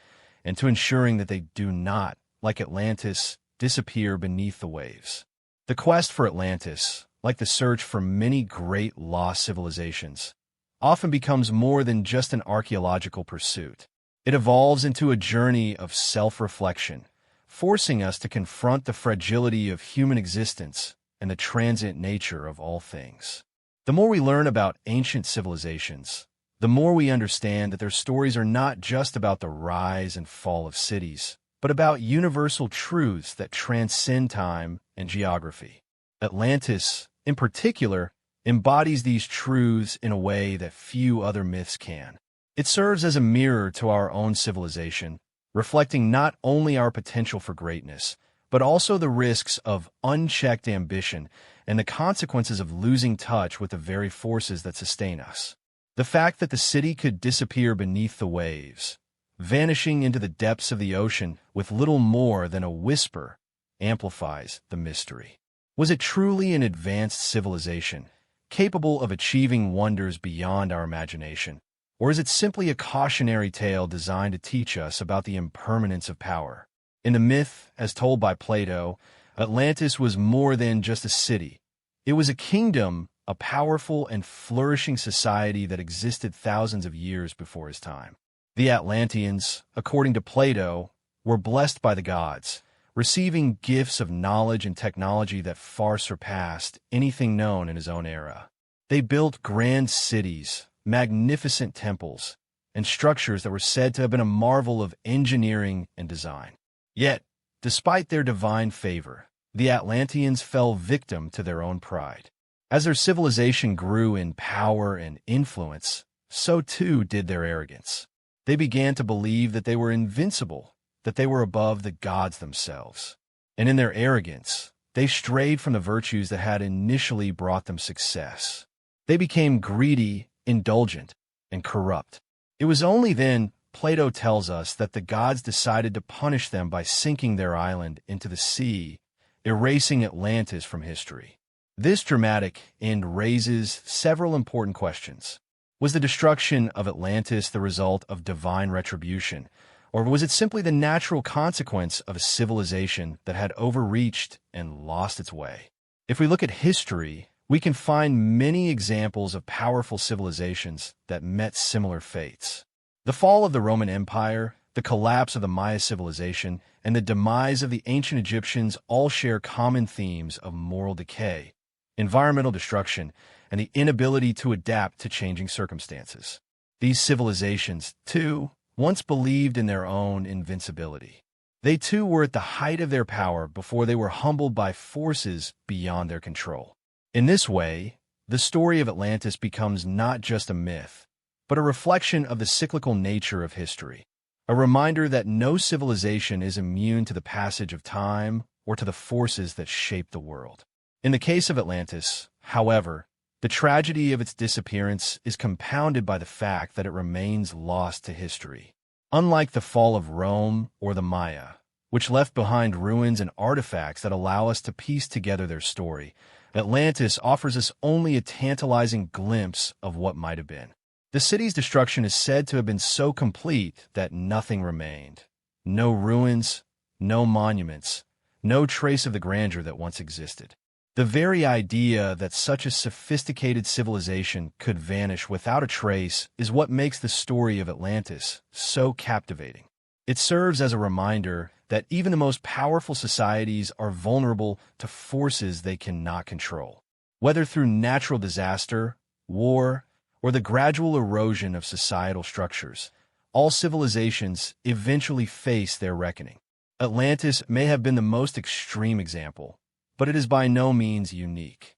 and to ensuring that they do not, like Atlantis, disappear beneath the waves. The quest for Atlantis, like the search for many great lost civilizations, often becomes more than just an archaeological pursuit. It evolves into a journey of self-reflection, forcing us to confront the fragility of human existence and the transient nature of all things. The more we learn about ancient civilizations, the more we understand that their stories are not just about the rise and fall of cities, but about universal truths that transcend time and geography. Atlantis, in particular, embodies these truths in a way that few other myths can. It serves as a mirror to our own civilization, reflecting not only our potential for greatness, but also the risks of unchecked ambition and the consequences of losing touch with the very forces that sustain us. The fact that the city could disappear beneath the waves, vanishing into the depths of the ocean with little more than a whisper, amplifies the mystery. Was it truly an advanced civilization, capable of achieving wonders beyond our imagination? Or is it simply a cautionary tale designed to teach us about the impermanence of power? In the myth, as told by Plato, Atlantis was more than just a city. It was a kingdom, a powerful and flourishing society that existed thousands of years before his time. The Atlanteans, according to Plato, were blessed by the gods, receiving gifts of knowledge and technology that far surpassed anything known in his own era. They built grand cities, magnificent temples, and structures that were said to have been a marvel of engineering and design. Yet, despite their divine favor, the Atlanteans fell victim to their own pride. As their civilization grew in power and influence, so too did their arrogance. They began to believe that they were invincible, that they were above the gods themselves. And in their arrogance, they strayed from the virtues that had initially brought them success. They became greedy, indulgent, and corrupt. It was only then, Plato tells us, that the gods decided to punish them by sinking their island into the sea, erasing Atlantis from history. This dramatic end raises several important questions. Was the destruction of Atlantis the result of divine retribution, or was it simply the natural consequence of a civilization that had overreached and lost its way? If we look at history, we can find many examples of powerful civilizations that met similar fates. The fall of the Roman Empire, the collapse of the Maya civilization, and the demise of the ancient Egyptians all share common themes of moral decay, environmental destruction, and the inability to adapt to changing circumstances. These civilizations, too, once believed in their own invincibility. They too were at the height of their power before they were humbled by forces beyond their control. In this way, the story of Atlantis becomes not just a myth, but a reflection of the cyclical nature of history, a reminder that no civilization is immune to the passage of time or to the forces that shape the world. In the case of Atlantis, however, the tragedy of its disappearance is compounded by the fact that it remains lost to history. Unlike the fall of Rome or the Maya, which left behind ruins and artifacts that allow us to piece together their story, Atlantis offers us only a tantalizing glimpse of what might have been. The city's destruction is said to have been so complete that nothing remained. No ruins, no monuments, no trace of the grandeur that once existed. The very idea that such a sophisticated civilization could vanish without a trace is what makes the story of Atlantis so captivating. It serves as a reminder that even the most powerful societies are vulnerable to forces they cannot control. Whether through natural disaster, war, or the gradual erosion of societal structures, all civilizations eventually face their reckoning. Atlantis may have been the most extreme example, but it is by no means unique.